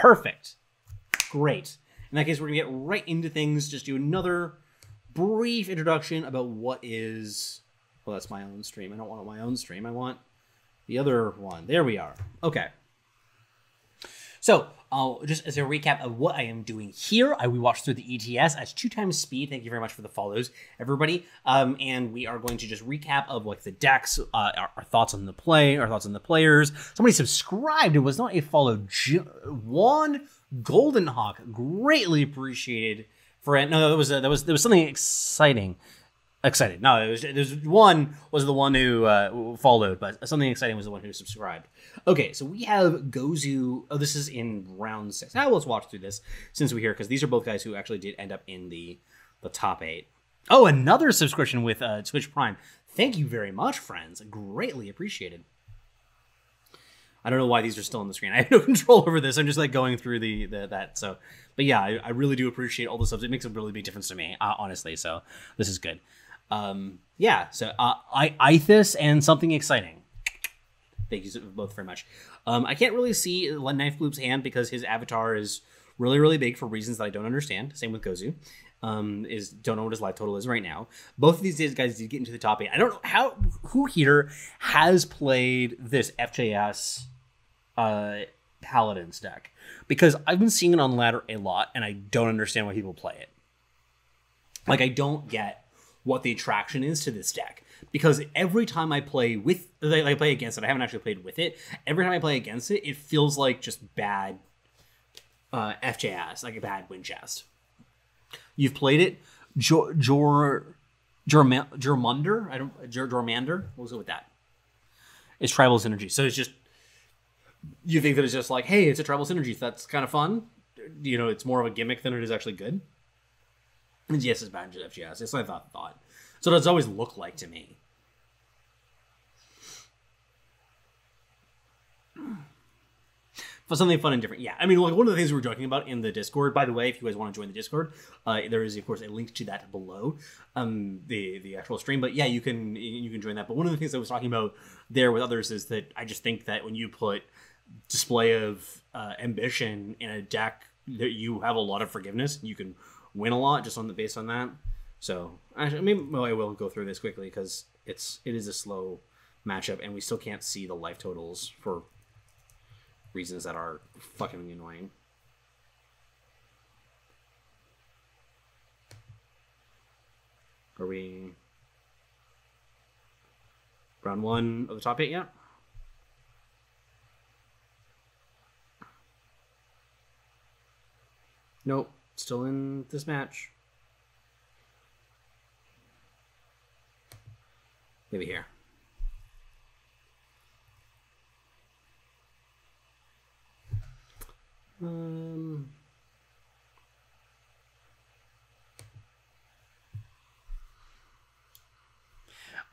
Perfect. Great. In that case, we're going to get right into things. Just do another brief introduction about what is... Well, that's my own stream. I don't want my own stream. I want the other one. There we are. Okay. So, just as a recap of what I am doing here, we watched through the ETS at 2 times speed. Thank you very much for the follows, everybody. And we are going to just recap of like the decks, our thoughts on the play, our thoughts on the players. Somebody subscribed. It was not a follow. Juan Golden Hawk, greatly appreciated for it. No, there was something exciting. Excited. No, there's one was the one who followed, but something exciting was the one who subscribed. Okay, so we have Gozu. Oh, this is in round 6. Now let's watch through this since we're here, because these are both guys who actually did end up in the top 8. Oh, another subscription with Twitch Prime. Thank you very much, friends. Greatly appreciated. I don't know why these are still on the screen. I have no control over this. I'm just like going through that. So, but yeah, I really do appreciate all the subs. It makes a really big difference to me, honestly. So this is good. Yeah, so Ithis and something exciting. Thank you both very much. I can't really see Knife Gloop's hand because his avatar is really, really big for reasons that I don't understand. Same with Gozu. Don't know what his life total is right now. Both of these guys did get into the top 8. I don't know who here has played this FJS Paladins deck, because I've been seeing it on ladder a lot and I don't understand why people play it. Like, I don't get what the attraction is to this deck, because every time I play with, I play against it, I haven't actually played with it. Every time I play against it, it feels like just bad FJS, like a bad win chest. You've played it, Jormander. We'll go with that. It's tribal synergy, so it's just, you think that it's just like, hey, it's a tribal synergy. That's kind of fun. You know, it's more of a gimmick than it is actually good. And yes, it's bad at FGS. It's what I thought. So that's always looked like to me. For something fun and different. Yeah, I mean, like, one of the things we were joking about in the Discord, by the way, if you guys want to join the Discord, there is, of course, a link to that below the actual stream. But yeah, you can join that. But one of the things I was talking about there with others is that I just think that when you put Display of Ambition in a deck, that you have a lot of forgiveness, you can win a lot just based on that. So I will go through this quickly because it is a slow matchup and we still can't see the life totals for reasons that are fucking annoying. Are we round 1 of the top 8 yet? Nope. Still in this match. Maybe here.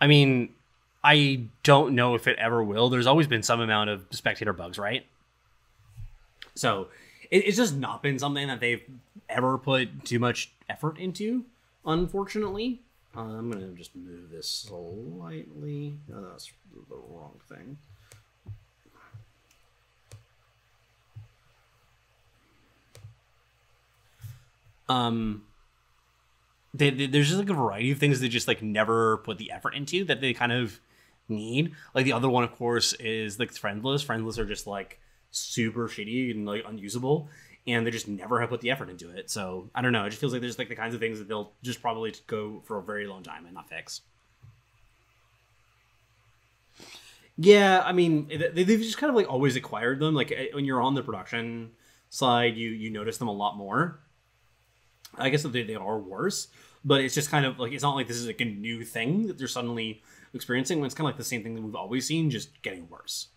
I mean, I don't know if it ever will. There's always been some amount of spectator bugs, right? So it's just not been something that they've ever put too much effort into, unfortunately. I'm going to just move this slightly. No, that's the wrong thing. There's just like a variety of things they just like never put the effort into that they kind of need. Like the other one, of course, is like Friendless. Friendless are just like super shitty and like unusable, and they just never have put the effort into it. So I don't know. It just feels like there's like the kinds of things that they'll just probably go for a very long time and not fix. Yeah, I mean, they've just kind of like always acquired them. Like when you're on the production side, you notice them a lot more. I guess that they are worse, but it's just kind of like, it's not like this is like a new thing that they're suddenly experiencing. It's kind of like the same thing that we've always seen, just getting worse.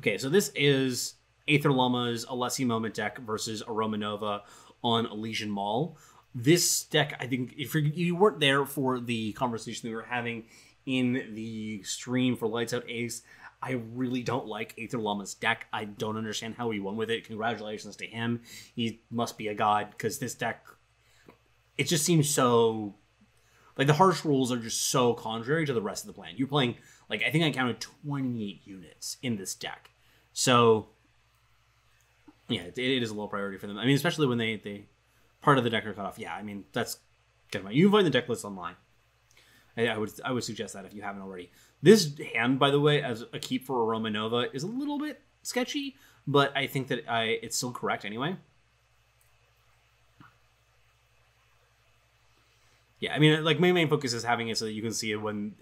Okay, so this is Aether Llama's Alessi Moment deck versus Aroma Nova on Elysian Maul. This deck, I think, if you weren't there for the conversation we were having in the stream for Lights Out Ace, I really don't like Aether Llama's deck. I don't understand how he won with it. Congratulations to him. He must be a god, because this deck, it just seems so... Like, the harsh rules are just so contrary to the rest of the plan. You're playing, like, I think I counted 28 units in this deck. So, Yeah, it is a low priority for them. I mean, especially when they part of the deck are cut off. Yeah, I mean, that's good. You can find the deck list online. I would suggest that if you haven't already. This hand, by the way, as a keep for Aroma Nova is a little bit sketchy, but I think that it's still correct anyway. Yeah, I mean, like, my main focus is having it so that you can see it when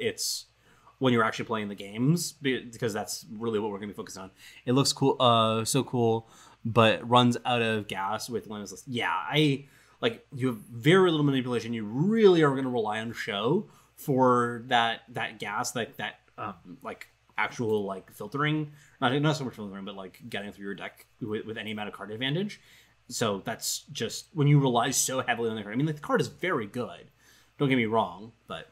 you're actually playing the games, because that's really what we're going to be focused on. It looks cool, so cool, but runs out of gas with Limitless. Yeah, you have very little manipulation. You really are going to rely on show for that gas, like actual like filtering, not so much filtering, but like getting through your deck with any amount of card advantage. So that's just when you rely so heavily on the card. I mean, like, the card is very good. Don't get me wrong, but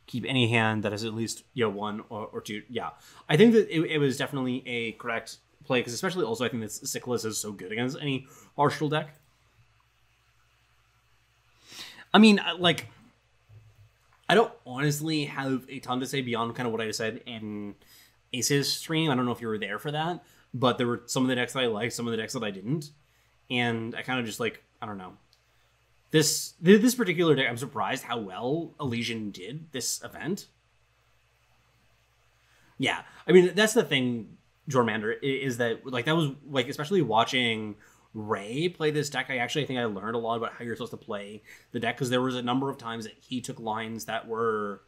keep any hand that has at least one or two. Yeah, I think that it was definitely a correct play, because especially also I think that Cykalis is so good against any Arsenal deck. I mean, like, I don't honestly have a ton to say beyond kind of what I said in Ace's stream. I don't know if you were there for that, but there were some of the decks that I liked, some of the decks that I didn't, and I kind of just, like, I don't know. This particular deck, I'm surprised how well Elysian did this event. Yeah, I mean, that's the thing, Jormander, is that, like, that was, like, especially watching Ray play this deck, I think I learned a lot about how you're supposed to play the deck, because there was a number of times that he took lines that were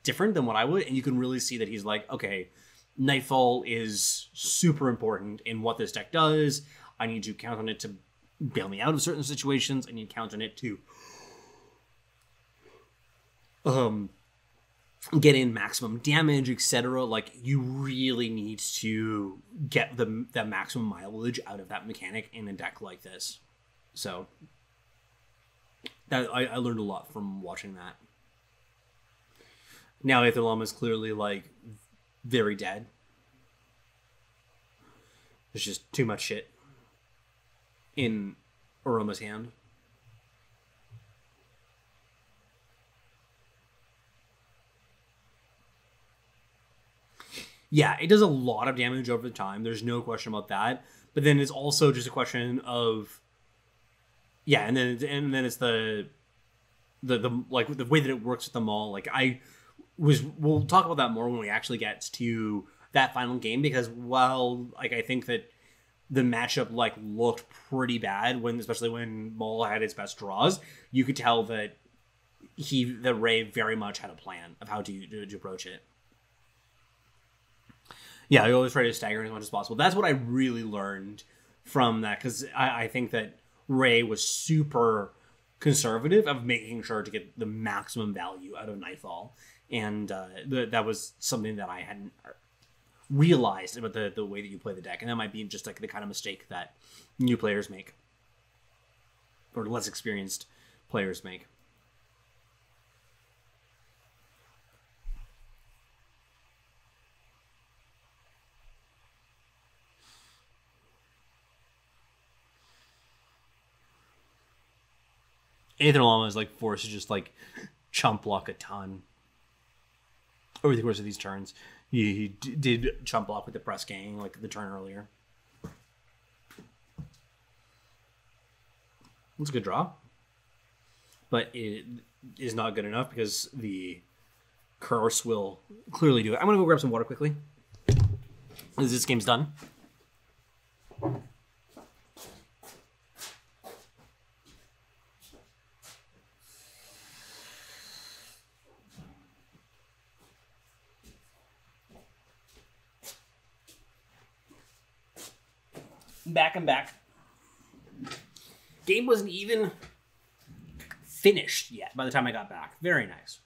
different than what I would, and you can really see that he's like, okay, Nightfall is super important in what this deck does. I need to count on it to bail me out of certain situations. I need to count on it to get in maximum damage, etc. Like, you really need to get the maximum mileage out of that mechanic in a deck like this. So that I learned a lot from watching that. Now Aether Llama is clearly, like, very dead. There's just too much shit in Aroma's hand. Yeah, it does a lot of damage over time. There's no question about that. But then it's also just a question of, yeah, and then it's the like the way that it works with the Maul. Like, we'll talk about that more when we actually get to that final game, because while, like, I think that the matchup, like, looked pretty bad especially when Maul had its best draws, you could tell that Ray very much had a plan of how to approach it. Yeah, I always try to stagger as much as possible. That's what I really learned from that, because I think that Ray was super conservative of making sure to get the maximum value out of Nightfall, and that was something that I hadn't realized about the way that you play the deck, and that might be just, like, the kind of mistake that new players make, or less experienced players make. Aether Llama is, like, forced to just, like, chump block a ton over the course of these turns. He did chump block with the press gang, like, the turn earlier. It's a good draw, but it is not good enough because the curse will clearly do it. I'm gonna go grab some water quickly, because this game's done. I'm back. Game wasn't even finished yet by the time I got back. Very nice.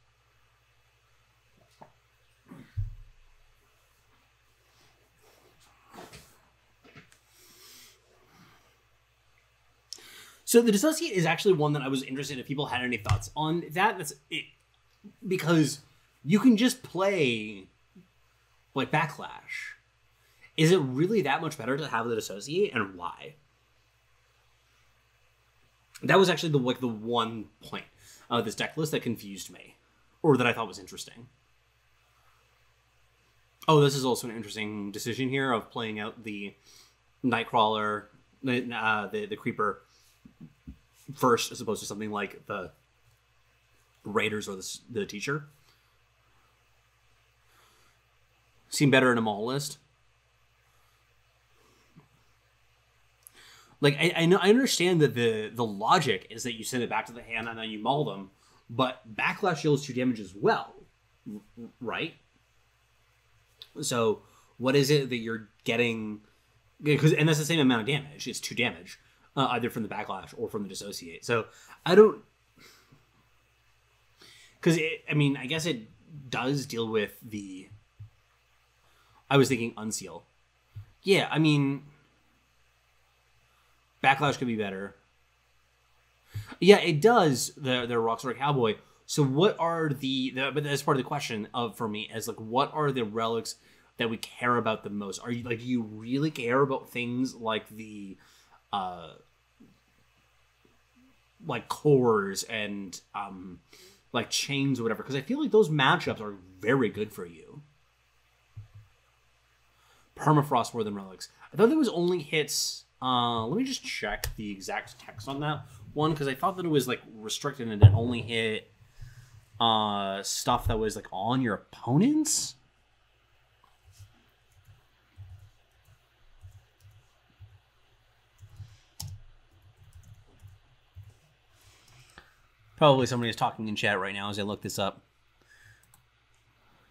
So the Dissociate is actually one that I was interested if people had any thoughts on that. That's it, because you can just play, like, Backlash. Is it really that much better to have the Dissociate, and why? That was actually the one point of this deck list that confused me, or that I thought was interesting. Oh, this is also an interesting decision here of playing out the Nightcrawler, the Creeper first, as opposed to something like the Raiders or the Teacher. Seem better in a Maul list. Like, I know, I understand that the logic is that you send it back to the hand and then you maul them, but Backlash deals 2 damage as well, right? So what is it that you're getting? And that's the same amount of damage. It's 2 damage, either from the Backlash or from the Dissociate. So I don't, because I mean, I guess it does deal with the. I was thinking Unseal. Yeah, I mean, Backlash could be better. Yeah, it does. The Rockstar Cowboy. So what are but that's part of the question for me is like, what are the relics that we care about the most? Are you like, do you really care about things like the like cores and like chains or whatever? Because I feel like those matchups are very good for you. Permafrost more than relics. I thought there was only hits. Let me just check the exact text on that one, because I thought that it was like restricted and it only hit stuff that was like on your opponents. Probably somebody is talking in chat right now as I look this up.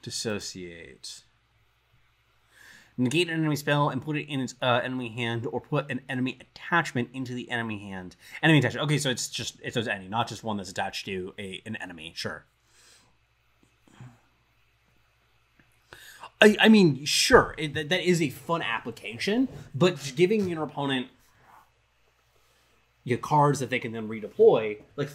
Dissociate. Negate an enemy spell and put it in its enemy hand, or put an enemy attachment into the enemy hand. Enemy attachment. Okay, so it's any, not just one that's attached to an enemy. Sure. I mean, sure, that is a fun application, but giving your opponent cards that they can then redeploy, like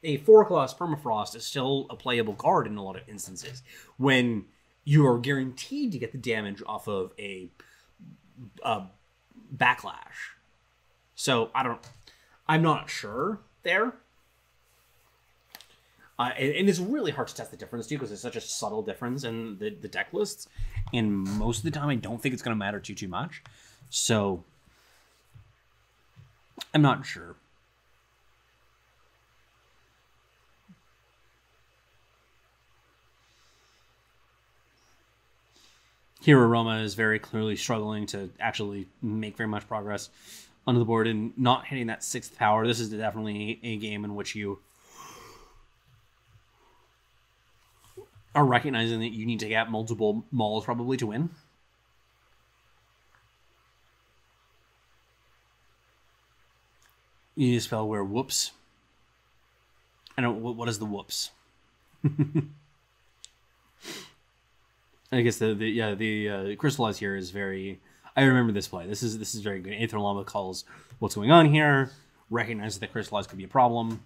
a 4-class Permafrost is still a playable card in a lot of instances when you are guaranteed to get the damage off of a Backlash. So I'm not sure there. And it's really hard to test the difference too, because it's such a subtle difference in the deck lists. And most of the time, I don't think it's going to matter too much. So I'm not sure. Here, Roma is very clearly struggling to actually make very much progress onto the board and not hitting that 6th power. This is definitely a game in which you are recognizing that you need to get multiple mauls probably to win. You need to spell where whoops. I don't. What is the whoops? I guess the crystallize here is very. I remember this play. This is very good. Aether Llama calls what's going on here. Recognizes that crystallize could be a problem.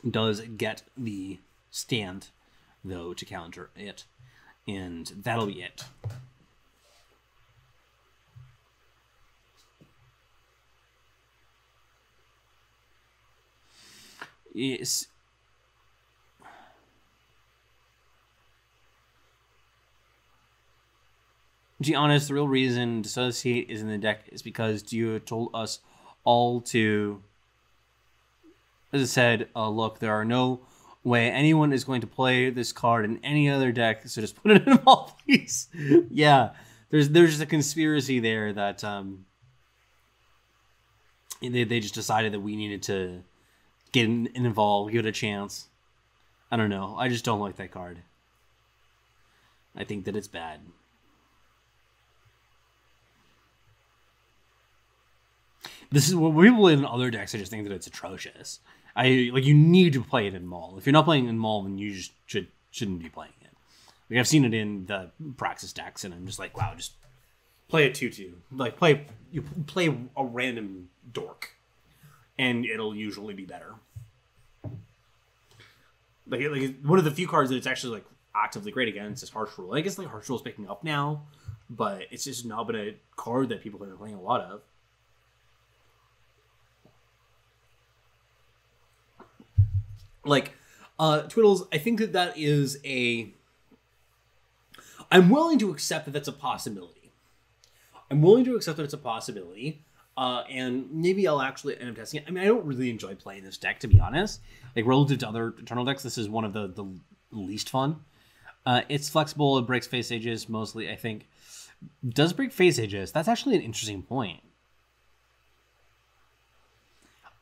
Does get the stand though to counter it, and that'll be it. Yes. To be honest, the real reason Dissociate is in the deck is because Dio told us all to, as I said, look, there are no way anyone is going to play this card in any other deck, so just put it in them all, please. Yeah, there's just a conspiracy there that they just decided that we needed to get involved, give it a chance. I don't know. I just don't like that card. I think that it's bad. This is what people in other decks. I just think that it's atrocious. You need to play it in Maul. If you're not playing in Maul, then you just shouldn't be playing it. Like, I've seen it in the Praxis decks, and I'm just like, wow, just play a 2/2. Like, play a random dork, and it'll usually be better. Like one of the few cards that it's actually like actively great against is Harsh Rule. I guess like Harsh Rule is picking up now, but it's just not been a card that people have been playing a lot of. Like, Twiddles, I think that is I'm willing to accept that that's a possibility. I'm willing to accept that it's a possibility. And maybe I'll actually end up testing it. I mean, I don't really enjoy playing this deck, to be honest. Like, relative to other Eternal decks, this is one of the least fun. It's flexible. It breaks Phase Ages, mostly, I think. Does break Phase Ages. That's actually an interesting point.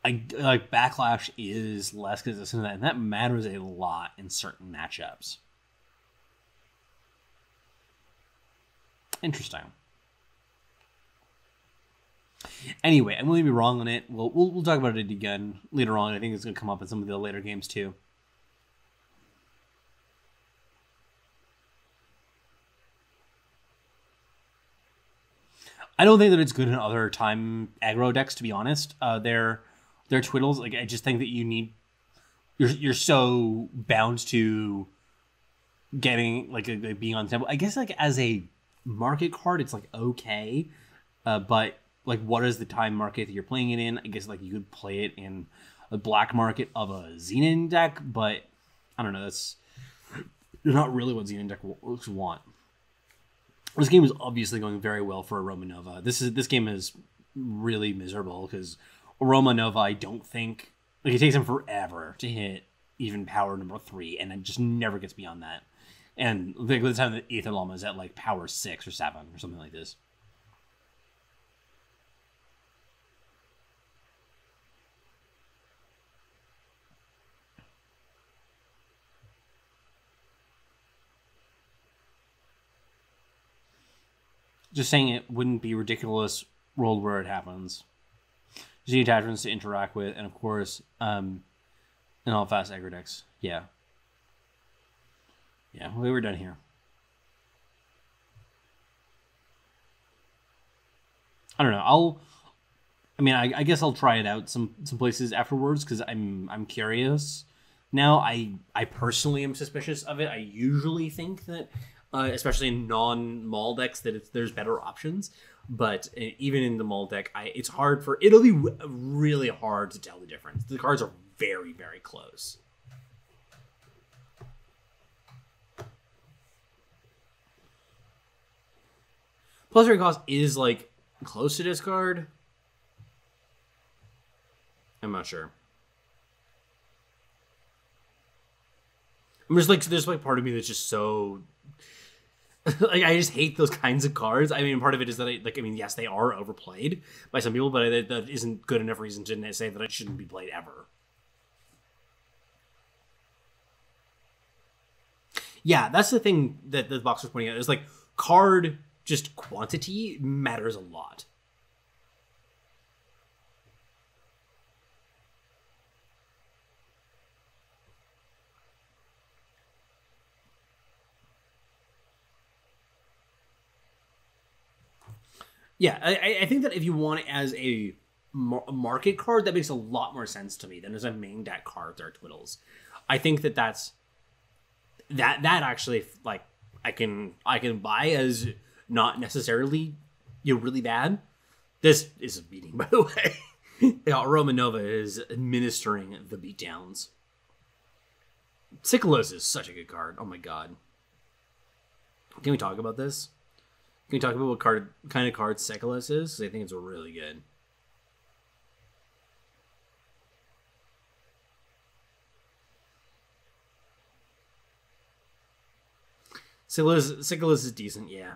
Like, Backlash is less consistent than that, and that matters a lot in certain matchups. Interesting. Anyway, I'm going to be wrong on it. We'll talk about it again later on. I think it's going to come up in some of the later games too. I don't think that it's good in other time aggro decks, to be honest. They're twiddles. Like, I just think that you're so bound to getting like being on tempo. I guess like as a market card, it's like okay, but like what is the time market that you're playing it in? I guess like you could play it in a black market of a Xenon deck, but I don't know. That's not really what Xenon decks want. This game is obviously going very well for Aroma Nova. This game is really miserable because Aroma Nova, I don't think, like, it takes him forever to hit even power number 3, and it just never gets beyond that. And like, by the time the Aether Llama is at like power 6 or 7 or something like this. Just saying it wouldn't be ridiculous world where it happens. Just need attachments to interact with, and of course, in all fast aggro decks. Yeah. Yeah, we were done here. I don't know. I guess I'll try it out some places afterwards because I'm curious. Now, I personally am suspicious of it. I usually think that, especially in non-Maul decks, that there's better options. But even in the Maul deck, it'll be really hard to tell the difference. The cards are very, very close. Plus, rate cost is like close to discard. I'm not sure. I'm just like, there's like part of me that's just so like, I just hate those kinds of cards. I mean, part of it is that yes, they are overplayed by some people, but that isn't good enough reason to say that it shouldn't be played ever. Yeah, that's the thing that the box was pointing out, is like card just quantity matters a lot. Yeah, I think that if you want it as a market card, that makes a lot more sense to me than as a main deck card that are twiddles. I think that that actually, like, I can buy as not necessarily really bad. This is a beating, by the way. Yeah, Aroma Nova is administering the beatdowns. Cykalis is such a good card. Oh my god. Can we talk about this? Can we talk about what kind of card Cykalis is? Because I think it's really good. Cykalis is decent, yeah.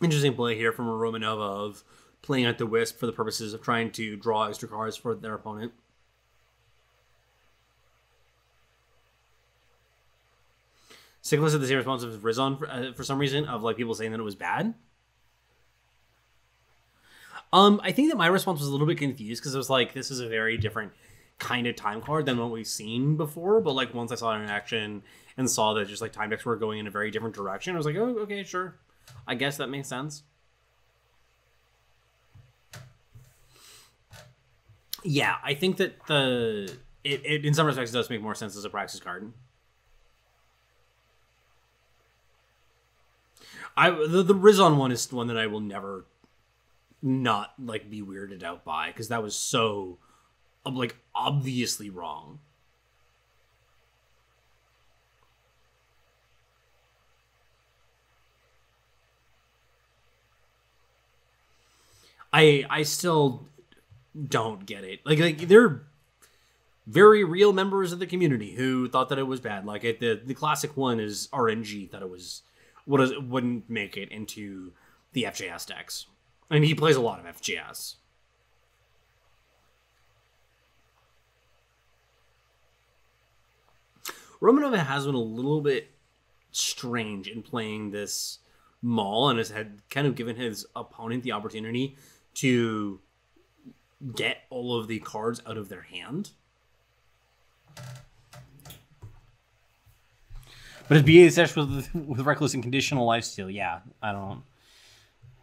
Interesting play here from a Romanova of playing at the Wisp for the purposes of trying to draw extra cards for their opponent. Cykalis had the same response as Rizon for some reason, of like people saying that it was bad. I think that my response was a little bit confused because it was like, this is a very different kind of time card than what we've seen before. But like once I saw it in action and saw that just like time decks were going in a very different direction, I was like, oh, okay, sure. I guess that makes sense. Yeah, I think that it in some respects does make more sense as a Praxis card. The Rizon one is one that I will never not like be weirded out by, because that was so like obviously wrong. I still don't get it. Like they're very real members of the community who thought that it was bad. Like the classic one is RNG thought it wouldn't make it into the FJS decks, and he plays a lot of FJS. Romanova has been a little bit strange in playing this Maul, and has had kind of given his opponent the opportunity to get all of the cards out of their hand. But his BASH with Reckless and Conditional Lifesteal, yeah, I don't...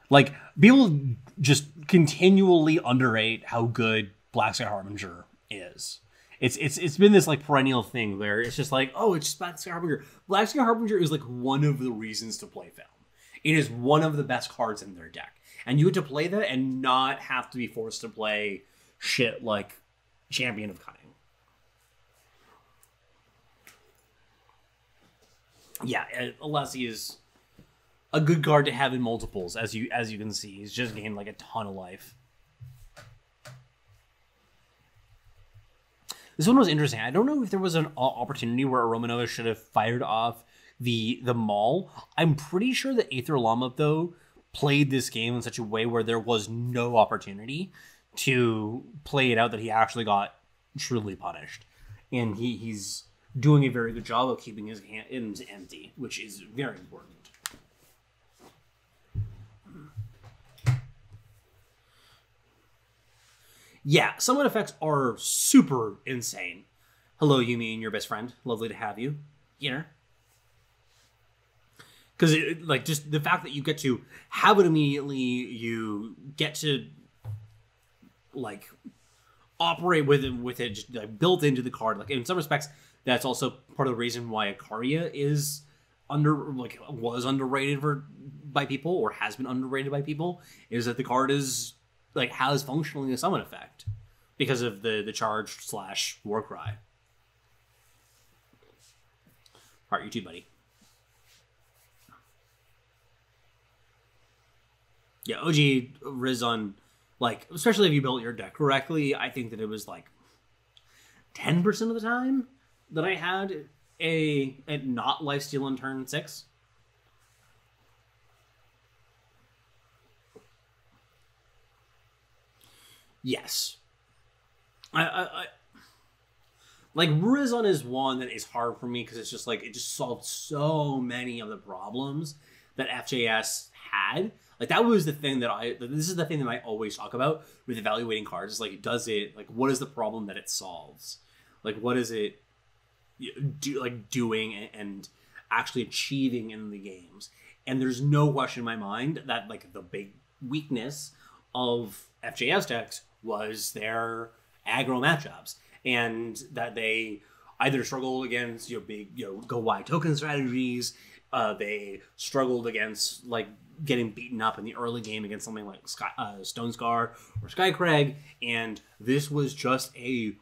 Like, people just continually underrate how good Black Sky Harbinger is. It's been this like perennial thing where it's just like, oh, it's just Black Sky Harbinger. Black Sky Harbinger is like one of the reasons to play Film. It is one of the best cards in their deck. And you get to play that and not have to be forced to play shit like Champion of Cunning. Yeah, Alessi is a good card to have in multiples, as you can see. He's just gained like a ton of life. This one was interesting. I don't know if there was an opportunity where Romanova should have fired off the Maul. I'm pretty sure that Aether Llama, though, played this game in such a way where there was no opportunity to play it out that he actually got truly punished. And he's doing a very good job of keeping his hands empty, which is very important. Yeah, summon effects are super insane. Hello, Yumi and your best friend. Lovely to have you here. Because, like, just the fact that you get to have it immediately, you get to, like, operate with it just, like, built into the card. Like, in some respects, that's also part of the reason why Ikaria is was underrated by people, or has been underrated by people, is that the card is, like, has functionally a summon effect because of the charge / Warcry. Alright, you too, buddy. Yeah, OG Rizon, like, especially if you built your deck correctly, I think that it was like 10% of the time that I had a not lifesteal on turn 6. Yes. I like, Rizon is one that is hard for me because it's just like, it just solved so many of the problems that FJS had. Like, that was the thing that this is the thing that I always talk about with evaluating cards. Is like, what is the problem that it solves? Like, what is it doing and actually achieving in the games? And there's no question in my mind that, like, the big weakness of FJS decks was their aggro matchups, and that they either struggled against big go wide token strategies. They struggled against, like, getting beaten up in the early game against something like Stone Scar or Skycrag, and this was just a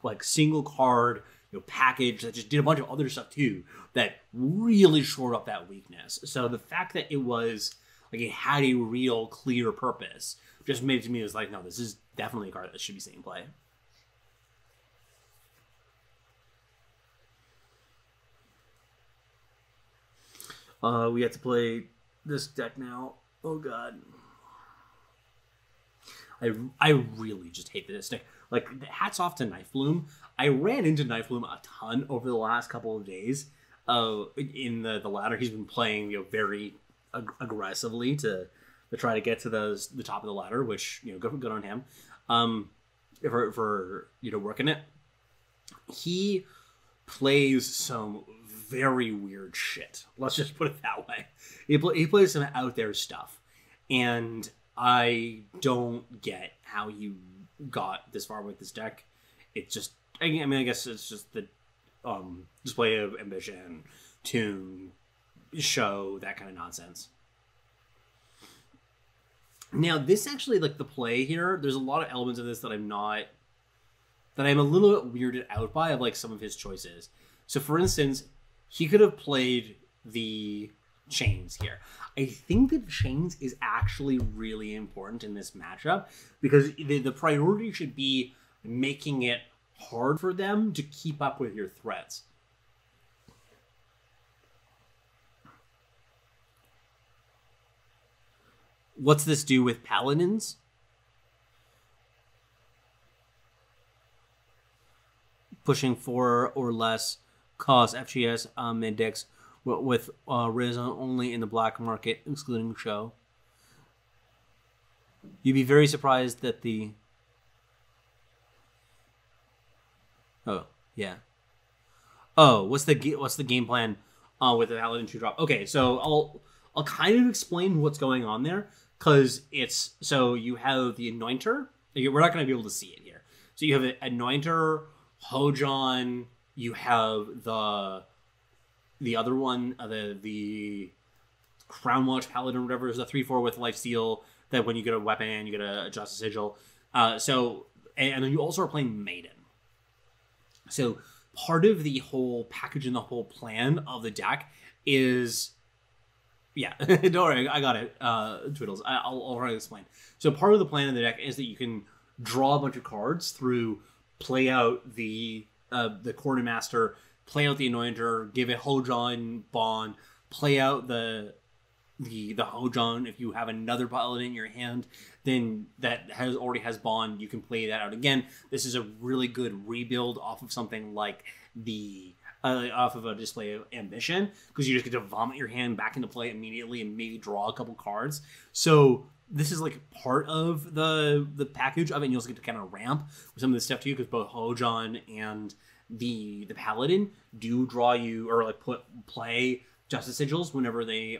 like single card package that just did a bunch of other stuff too that really shored up that weakness. So the fact that it was like it had a real clear purpose just made it to me as like, no, this is definitely a card that should be seeing play. We have to play this deck now. Oh god, I really just hate this deck. Like, hats off to Knife Bloom. I ran into Knife Bloom a ton over the last couple of days. In the ladder, he's been playing very aggressively to try to get to the top of the ladder, which good on him. For working it. He plays some very weird shit. Let's just put it that way. He plays some out there stuff, and I don't get how you got this far with this deck. It's just, I guess it's just the display of ambition, tune, show, that kind of nonsense. Now, this actually, like, the play here, there's a lot of elements of this that I'm a little bit weirded out by, of, like, some of his choices. So, for instance, he could have played the Chains here. I think that Chains is actually really important in this matchup because the priority should be making it hard for them to keep up with your threats. What's this do with Paladins? Pushing 4 or less cost FGS mid-decks with Risen only in the black market, excluding show. You'd be very surprised that the... Oh, yeah. Oh, what's the game plan with the Paladin 2-drop? Okay, so I'll kind of explain what's going on there, because it's... So you have the Anointer. We're not going to be able to see it here. So you have an Anointer, Hojon, you have the other one, the Crown Watch Paladin or whatever, is a 3/4 with Lifesteal, that when you get a weapon, you get a Justice Sigil. And then you also are playing Maiden. So part of the whole package and the whole plan of the deck is... Yeah, don't worry, I got it, Twiddles. I'll try to explain. So part of the plan of the deck is that you can draw a bunch of cards through play out the Quartermaster, play out the Anointer, give it Hojon Bond, play out the Hojon. If you have another Paladin in your hand, then that already has Bond, you can play that out again. This is a really good rebuild off of something like off of a Display of Ambition, because you just get to vomit your hand back into play immediately and maybe draw a couple cards. So this is like part of the package of it, and you also get to kind of ramp with some of this stuff too, because both Hojon and the Paladin do draw you, or like play Justice Sigils whenever they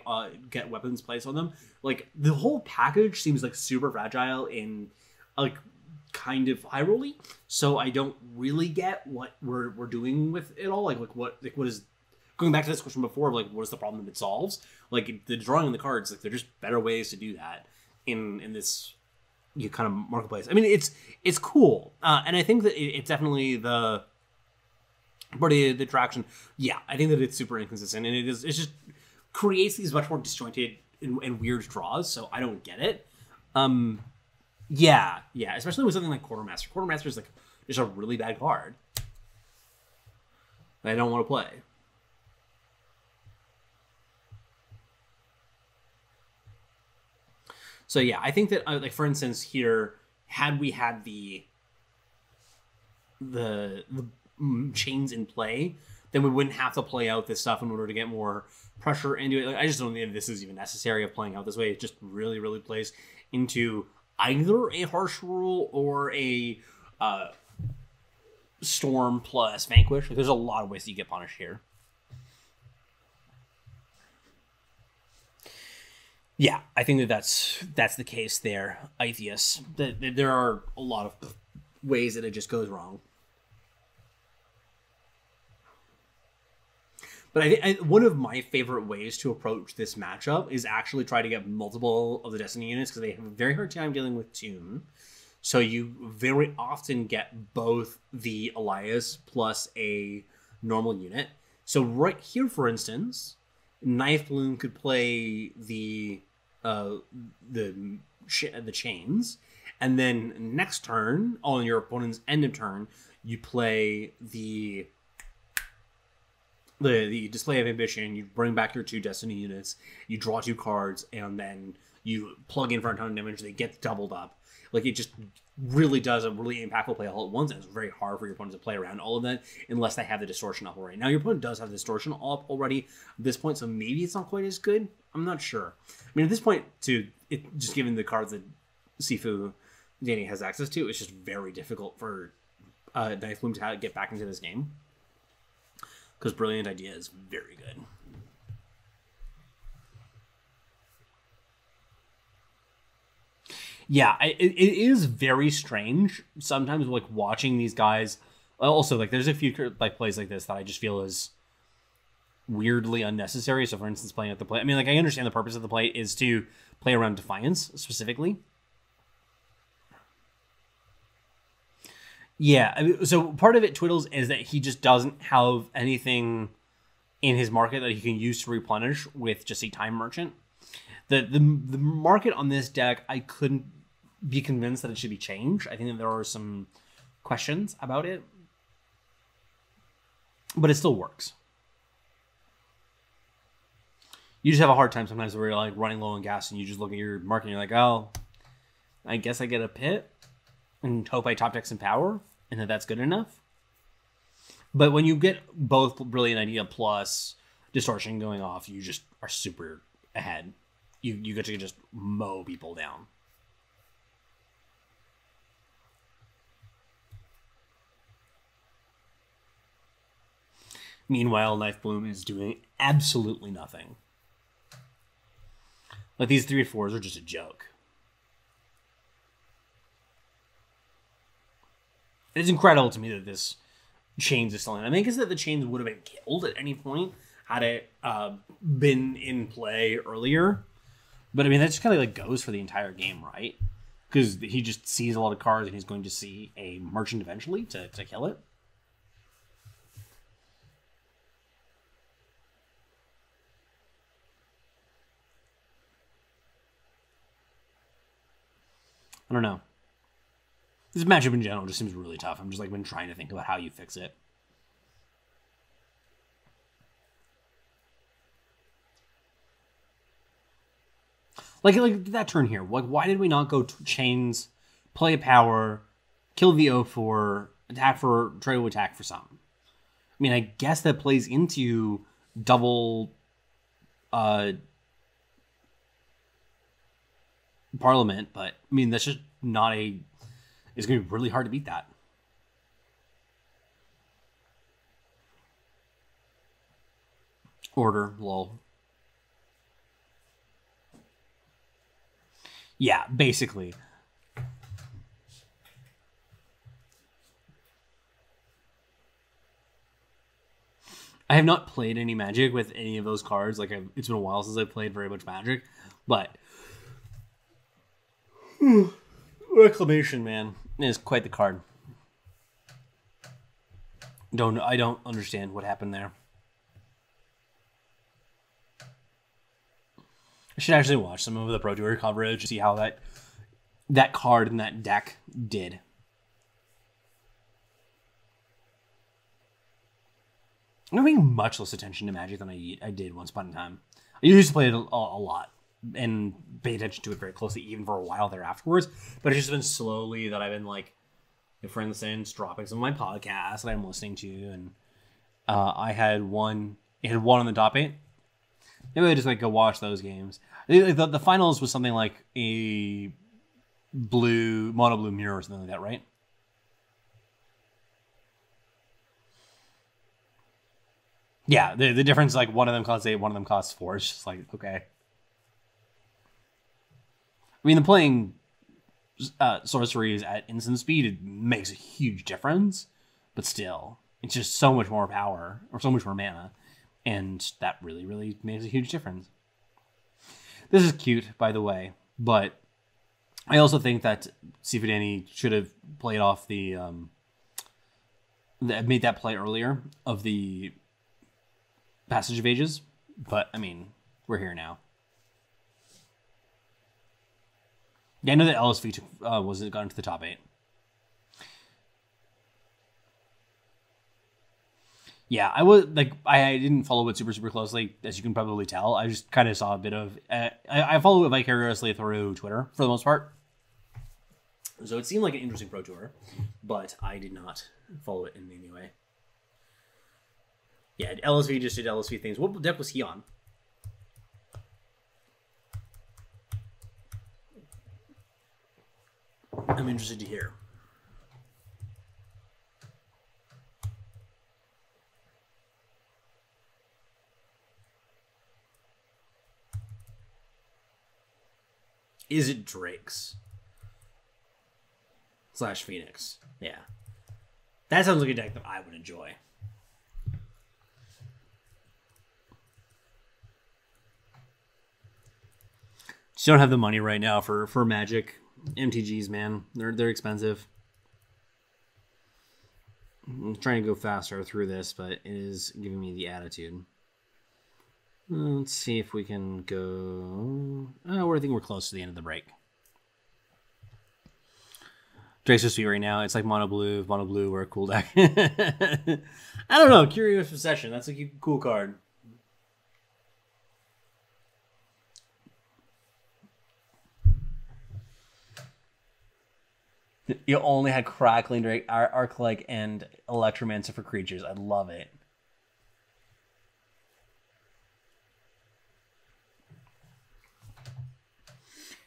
get weapons placed on them. Like the whole package seems like super fragile and like kind of high rolly. So I don't really get what we're doing with it all. Like what is, going back to this question before, like what is the problem that it solves? Like the drawing on the cards, like they're just better ways to do that in this kind of marketplace. I mean, it's cool, and I think that it's definitely the part of the attraction. Yeah, I think that it's super inconsistent, and it just creates these much more disjointed and weird draws. So I don't get it. Yeah, especially with something like Quartermaster. Quartermaster is like just a really bad card that I don't want to play. So yeah, I think that like for instance here, had we had the chains in play, then we wouldn't have to play out this stuff in order to get more pressure into it. Like, I just don't think this is even necessary of playing out this way. It just really, really plays into either a harsh rule or a storm plus vanquish. Like, there's a lot of ways that you get punished here. Yeah, I think that's the case there, Atheus. There are a lot of ways that it just goes wrong. But I think one of my favorite ways to approach this matchup is actually try to get multiple of the Destiny units, because they have a very hard time dealing with Tune. So you very often get both the Elias plus a normal unit. So right here, for instance, Knife Bloom could play the chains, and then next turn, on your opponent's end of turn, you play the Display of Ambition. You bring back your 2 Destiny units, you draw 2 cards, and then you plug in for a ton of damage. They get doubled up. Like, it just really does a really impactful play all at once, and it's very hard for your opponent to play around all of that unless they have the distortion up already. Now, your opponent does have the distortion up already at this point, so maybe it's not quite as good. I'm not sure. I mean, at this point, just given the cards that Sifu Danny has access to, it's just very difficult for Knife Bloom to get back into this game, because Brilliant Idea is very good. Yeah, it is very strange sometimes, like, watching these guys. Also, like, there's a few like plays like this that I just feel is weirdly unnecessary. So, for instance, playing at the play, I mean, like, I understand the purpose of the play is to play around Defiance specifically. Yeah, I mean, so part of it, Twiddles, is that he just doesn't have anything in his market that he can use to replenish with just a time merchant. The market on this deck, I couldn't be convinced that it should be changed. I think that there are some questions about it, but it still works. You just have a hard time sometimes where you're like running low on gas and you just look at your market and you're like, oh, I guess I get a pit and hope I top deck some power and that's good enough. But when you get both Brilliant Idea plus Distortion going off, you just are super ahead. You get to just mow people down. Meanwhile, Knife Bloom is doing absolutely nothing. Like, these 3/4s are just a joke. It's incredible to me that this Chains is still in. I mean, I guess that the Chains would have been killed at any point had it been in play earlier. But, I mean, that just kind of like goes for the entire game, right? Because he just sees a lot of cards and he's going to see a merchant eventually to kill it. I don't know. This matchup in general just seems really tough. I'm just like been trying to think about how you fix it. Like that turn here. Like, why did we not go Chains, play a power, kill the 0/4, try to attack for some? I mean, I guess that plays into double Parliament, but I mean, that's just not a... It's going to be really hard to beat that. Order, lol. Yeah, basically. I have not played any Magic with any of those cards. Like, it's been a while since I've played very much Magic, but Reclamation, man, is quite the card. I don't understand what happened there. I should actually watch some of the Pro Tour coverage to see how that card and that deck did. I'm paying much less attention to Magic than I did once upon a time. I used to play it a lot and pay attention to it very closely, even for a while there afterwards. But it's just been slowly that I've been like, for instance, dropping some of my podcasts that I'm listening to, and I had one. It had one on the top 8. Maybe I just like go watch those games. The finals was something like a mono blue mirror or something like that, right? Yeah, the difference, like, one of them costs 8, one of them costs 4. It's just like, okay. I mean, the playing sorceries at instant speed, it makes a huge difference, but still, it's just so much more power, or so much more mana, and that really, really makes a huge difference. This is cute, by the way, but I also think that Sifidani should have played off made that play earlier of the Passage of Ages, but, I mean, we're here now. Yeah, I know that LSV wasn't gotten to the top 8. Yeah, I didn't follow it super closely, as you can probably tell. I just kind of saw a bit of... I follow it vicariously through Twitter, for the most part. So it seemed like an interesting Pro Tour, but I did not follow it in any way. Yeah, LSV just did LSV things. What deck was he on? I'm interested to hear. Is it Drake's? / Phoenix. Yeah. That sounds like a deck that I would enjoy. Just don't have the money right now for Magic. MTGs, man. They're expensive. I'm trying to go faster through this, but it is giving me the attitude. Let's see if we can go... Oh, I think we're close to the end of the break. Drake's so sweet right now. It's like Mono Blue. Mono Blue or a cool deck. I don't know. Curious Possession. That's a cool card. You only had Crackling Drake, Arclight, and Electromancer for creatures. I love it.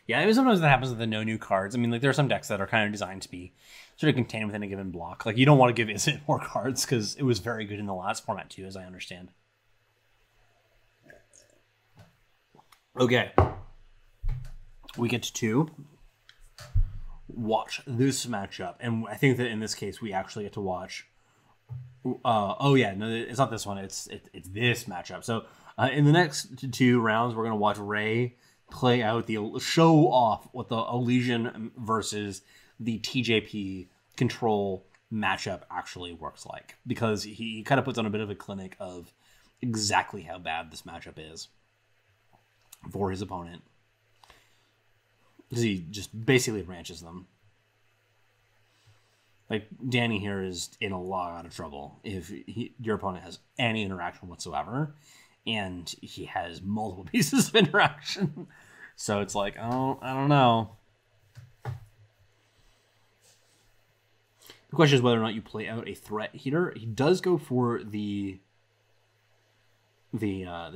Yeah, I mean, sometimes that happens with the no new cards. I mean, like there are some decks that are kind of designed to be sort of contained within a given block. Like you don't want to give Izzet more cards because it was very good in the last format too, as I understand. Okay, we get to watch this matchup, and I think that in this case we actually get to watch. Oh yeah, no, it's not this one. It's this matchup. So in the next 2 rounds, we're gonna watch Ray play out show off what the Elysian versus the TJP control matchup actually works like, because he kind of puts on a bit of a clinic of exactly how bad this matchup is for his opponent, because he just basically ranches them. Like Danny here is in a lot of trouble if your opponent has any interaction whatsoever, and he has multiple pieces of interaction. So it's like, oh, I don't know. The question is whether or not you play out a threat here. He does go for the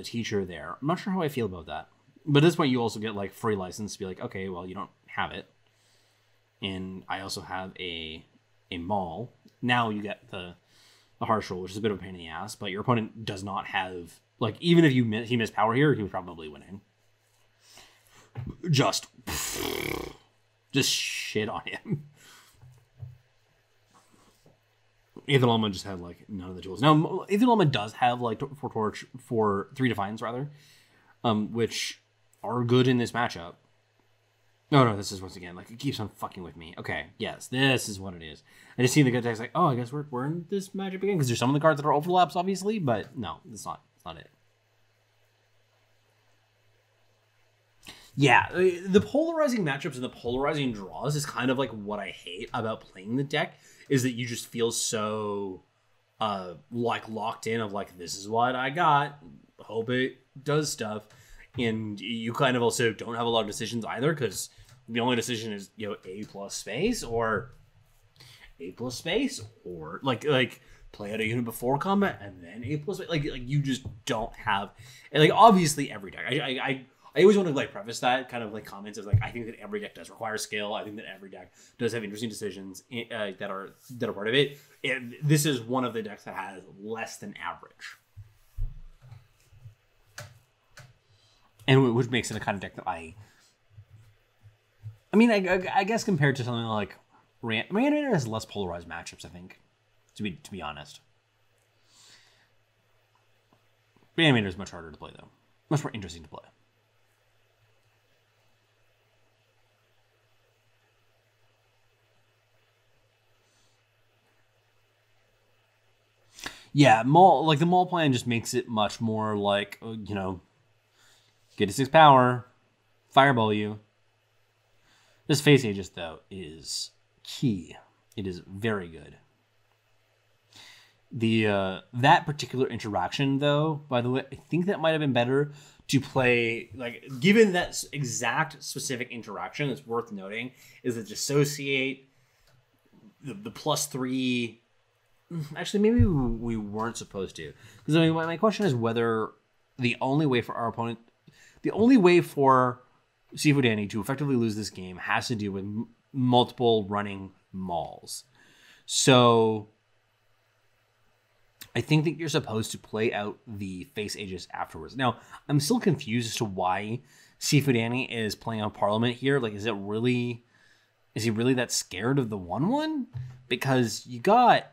teacher there. I'm not sure how I feel about that. But at this point, you also get like free license to be like, okay, well, you don't have it, and I also have a Maul. Now you get the harsh roll, which is a bit of a pain in the ass. But your opponent does not have, like, even if he missed power here, he was probably winning. Just shit on him. Aether Lama just had like none of the tools. Now Aether Lama does have like 4 torch for 3 Defiance rather, which are good in this matchup. No, this is once again like it keeps on fucking with me. Okay, yes, this is what it is. I just see the good decks like, oh, I guess we're in this matchup again, because there's some of the cards that are overlaps, obviously, but no, it's not it. Yeah, the polarizing matchups and the polarizing draws is kind of like what I hate about playing the deck, is that you just feel so like locked in of like, this is what I got, hope it does stuff, and you kind of also don't have a lot of decisions either, because the only decision is, you know, A plus space or like play out a unit before combat and then A plus space. Like you just don't have, and like obviously every deck. I always want to like preface that kind of like comments as like, I think that every deck does require skill. I think that every deck does have interesting decisions that are part of it. And this is one of the decks that has less than average, and which makes it a kind of deck that I guess compared to something like Reanimator has less polarized matchups, I think, to be honest. Reanimator is much harder to play though, much more interesting to play. Yeah, Maul, like the Maul plan just makes it much more like, you know, get to 6 power, fireball you. This Face Aegis, though, is key. It is very good. The that particular interaction, though, by the way, I think that might have been better to play, like, given that exact specific interaction. That's worth noting is that dissociate the +3. Actually, maybe we weren't supposed to, because I mean, my question is whether the only way for Sifu Danny to effectively lose this game has to do with multiple running Mauls. So I think that you're supposed to play out the Face Aegis afterwards. Now, I'm still confused as to why Sifu Danny is playing on Parliament here. Like, is he really that scared of the 1/1? Because you got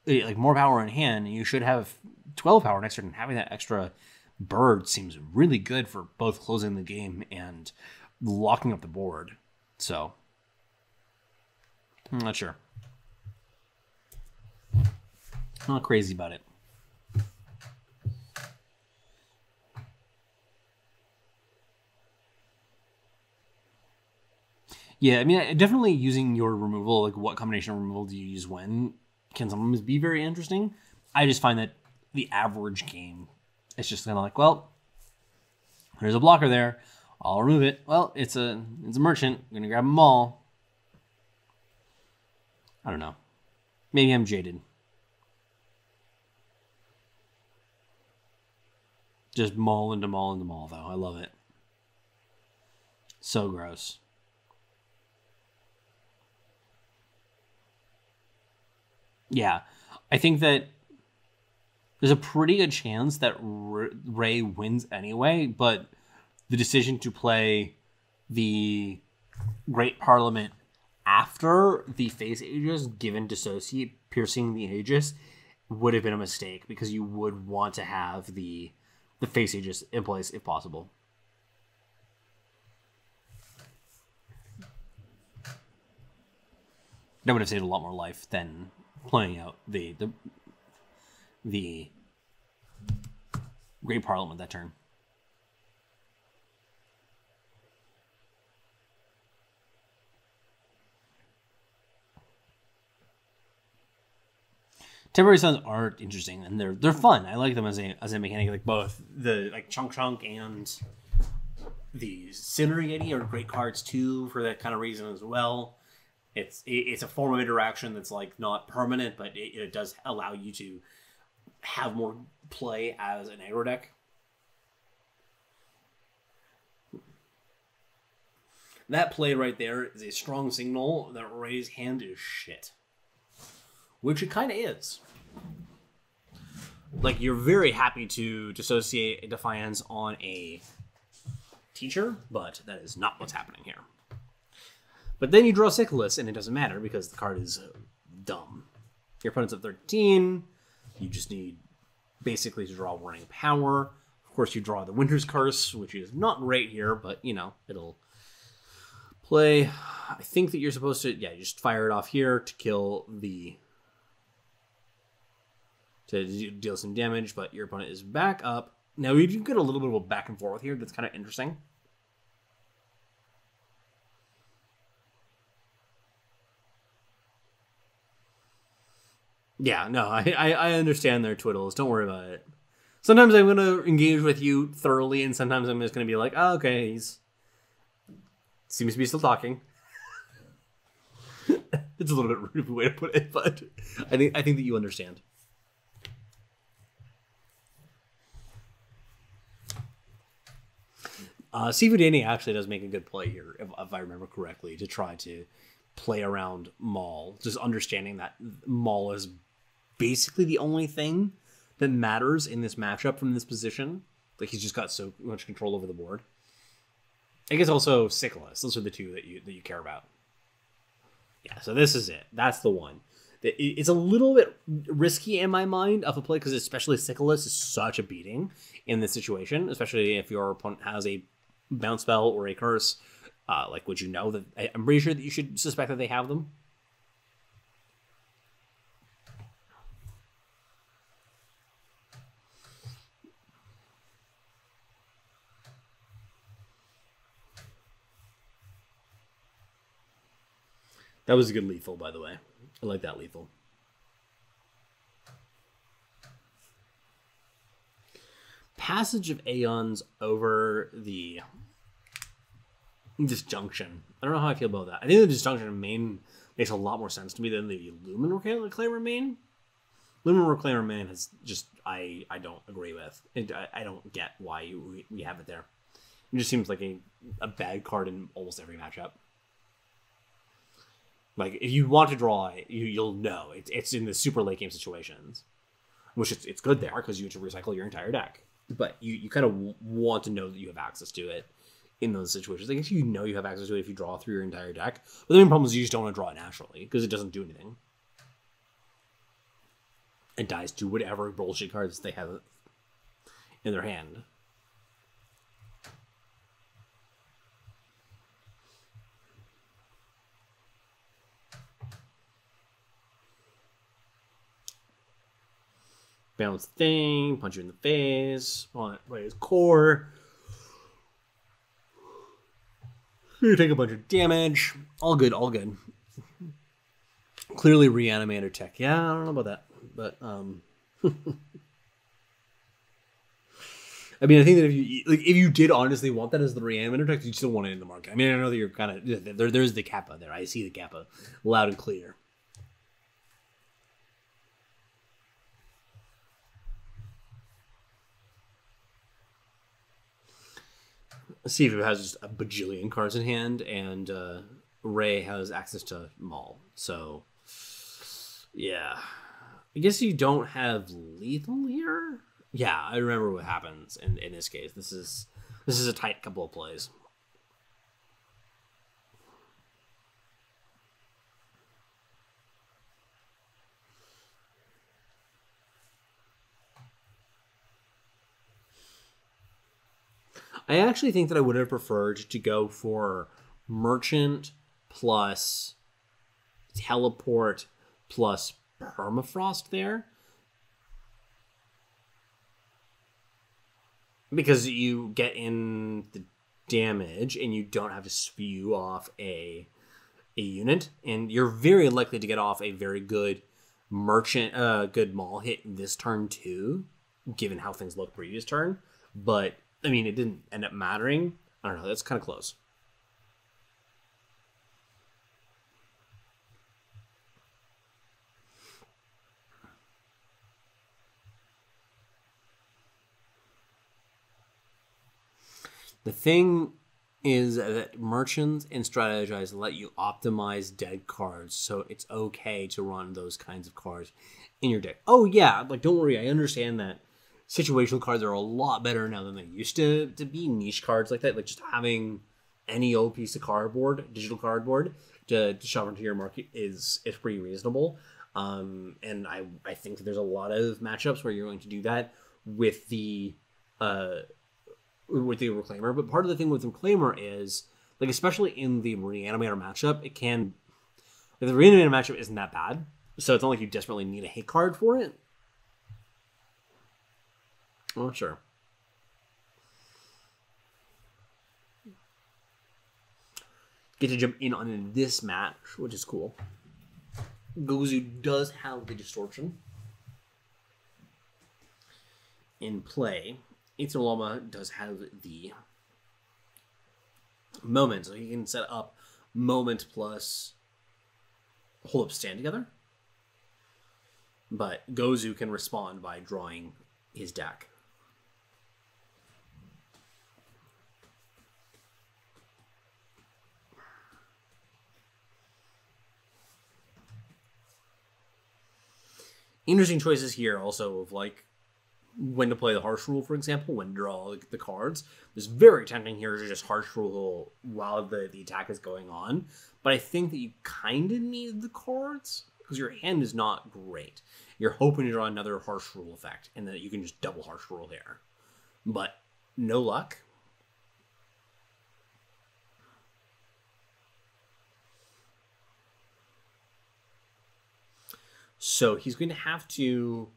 like more power in hand, and you should have 12 power next turn, and having that extra bird seems really good for both closing the game and locking up the board. So I'm not sure. Not crazy about it. Yeah, I mean, definitely using your removal, like what combination of removal do you use when, can sometimes be very interesting. I just find that the average game, it's just kind of like, well, there's a blocker there. I'll remove it. Well, it's a merchant. I'm gonna grab them all. I don't know. Maybe I'm jaded. Just maul into maul into maul, though. I love it. So gross. Yeah, I think that there's a pretty good chance that Ray wins anyway, but the decision to play the Great Parliament after the Face Aegis, given Dissociate piercing the Aegis, would have been a mistake because you would want to have the Face Aegis in place if possible. That would have saved a lot more life than playing out the Great Parliament that turn. Temporary Suns are interesting and they're fun. I like them as a mechanic, like both the like Chunk and the Cinerity are great cards too for that kind of reason as well. It's a form of interaction that's like not permanent, but it does allow you to have more play as an aggro deck. That play right there is a strong signal that Ray's hand is shit. Which it kind of is. Like, you're very happy to dissociate a Defiance on a teacher, but that is not what's happening here. But then you draw Cykalis, and it doesn't matter because the card is dumb. Your opponent's at 13. You just need basically to draw Warning Power. Of course, you draw the Winter's Curse, which is not great here, but, you know, it'll play. I think that you're supposed to, yeah, you just fire it off here to kill the... to deal some damage, but your opponent is back up. Now, you do get a little bit of a back and forth here that's kind of interesting. Yeah, no, I understand their twiddles. Don't worry about it. Sometimes I'm going to engage with you thoroughly, and sometimes I'm just going to be like, oh, okay, he's... seems to be still talking. It's a little bit rude of a way to put it, but I think that you understand. Sifu Danny actually does make a good play here, if I remember correctly, to try to play around Maul. Just understanding that Maul is basically the only thing that matters in this matchup from this position. Like, he's just got so much control over the board. I guess also Cykalis. Those are the two that you care about. Yeah, so this is it. That's the one. It's a little bit risky in my mind of a play because especially Cykalis is such a beating in this situation, especially if your opponent has a bounce spell or a curse. Like, would you know that? I'm pretty sure that you should suspect that they have them. That was a good lethal, by the way. I like that lethal. Passage of Aeons over the Disjunction. I don't know how I feel about that. I think the Disjunction main makes a lot more sense to me than the Lumen Reclaimer main. Lumen Reclaimer main has just, I don't agree with. I don't get why we have it there. It just seems like a bad card in almost every matchup. Like, if you want to draw it, you'll know. It's in the super late game situations. Which it's good there, because you get to recycle your entire deck. But you kind of want to know that you have access to it in those situations. Like, if you know you have access to it if you draw through your entire deck. But the main problem is you just don't want to draw it naturally, because it doesn't do anything. It dies to whatever bullshit cards they have in their hand. Bounce thing, punch you in the face, on right his core. You take a bunch of damage. All good, all good. Clearly reanimator tech. Yeah, I don't know about that. But, I mean, I think that if you did honestly want that as the reanimator tech, you still want it in the market. I mean, I know that you're kind of... There's the kappa there. I see the kappa loud and clear. Let's see if it has just a bajillion cards in hand, and Ray has access to Maul. So, yeah. I guess you don't have lethal here? Yeah, I remember what happens in this case. This is a tight couple of plays. I actually think that I would have preferred to go for Merchant plus Teleport plus Permafrost there. Because you get in the damage and you don't have to spew off a unit. And you're very likely to get off a very good good Maul hit this turn too, given how things look previous turn. But I mean, it didn't end up mattering. I don't know. That's kind of close. The thing is that merchants and strategize let you optimize dead cards, so it's okay to run those kinds of cards in your deck. Oh yeah, like don't worry, I understand that situational cards are a lot better now than they used to be. Niche cards like that, like just having any old piece of cardboard, digital cardboard, to shove into your market is pretty reasonable. And I think that there's a lot of matchups where you're going to do that with the Reclaimer. But part of the thing with Reclaimer is, like, especially in the Reanimator matchup, it can... Like, the Reanimator matchup isn't that bad, so it's not like you desperately need a hit card for it. Oh, sure. Get to jump in on this match, which is cool. Gozu does have the Distortion in play. Itzaloma does have the Moment, so he can set up Moment plus Hold Up Stand together. But Gozu can respond by drawing his deck. Interesting choices here also of, like, when to play the Harsh Rule, for example, when to draw, like, the cards. It's very tempting here to just Harsh Rule while the attack is going on. But I think that you kind of need the cards because your hand is not great. You're hoping to draw another Harsh Rule effect and that you can just double Harsh Rule there. But no luck. So he's going to have to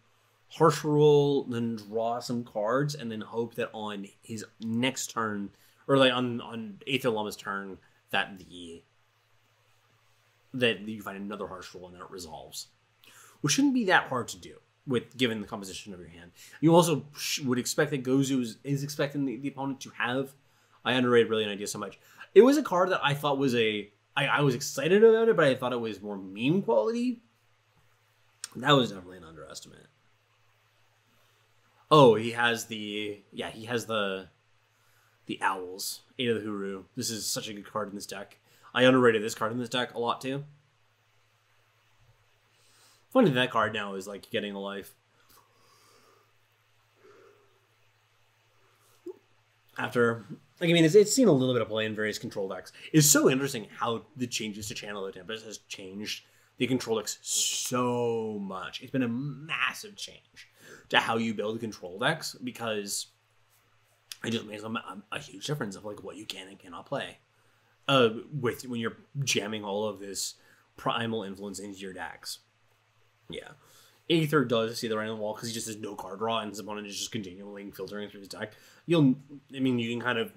Harsh Rule, then draw some cards, and then hope that on his next turn, or like on Aether Lama's turn, that you find another Harsh Rule and then it resolves. Which shouldn't be that hard to do, given the composition of your hand. You also would expect that Gozu is expecting the opponent to have. I underrated Brilliant Idea so much. It was a card that I thought was I was excited about it, but I thought it was more meme quality. That was definitely an underestimate. Oh, he has the Owls, Eight of the Huru. This is such a good card in this deck. I underrated this card in this deck a lot too. Funny that card now is like getting a life. After, like, I mean, it's seen a little bit of play in various control decks. It's so interesting how the changes to Channel of Tempest has changed the control decks so much. It's been a massive change to how you build control decks because it just makes a huge difference of like what you can and cannot play. When you're jamming all of this primal influence into your decks. Yeah. Aether does see the right on the wall because he just has no card draw and his opponent is just continually filtering through his deck. You can kind of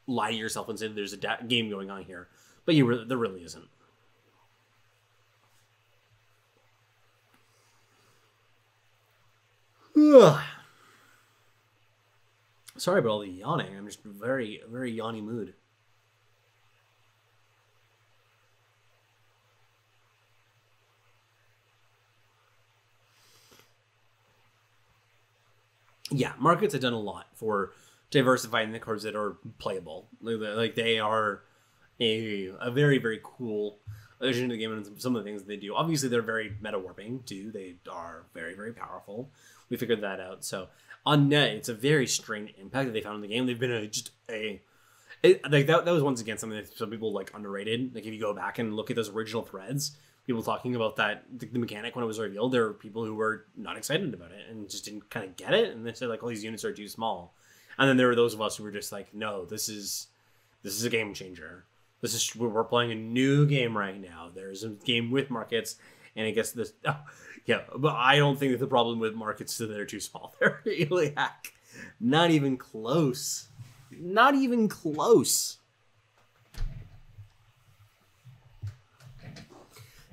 lie to yourself and say there's a game going on here, but there really isn't. Ugh. Sorry about all the yawning. I'm just very, very yawny mood. Yeah, markets have done a lot for diversifying the cards that are playable. Like they are a very, very cool addition to the game, and some of the things they do. Obviously, they're very meta warping too. They are very, very powerful. We figured that out. So on net, it's a very strange impact that they found in the game. They've been like that was once again something that some people like underrated. Like if you go back and look at those original threads, people talking about that the mechanic when it was revealed, there were people who were not excited about it and just didn't kind of get it, and they said like, "Oh, these units are too small." And then there were those of us who were just like, "No, this is a game changer. We're playing a new game right now. There's a game with markets, and I guess this." Oh, yeah, but I don't think that the problem with markets is that they're too small. They're really not even close. Not even close.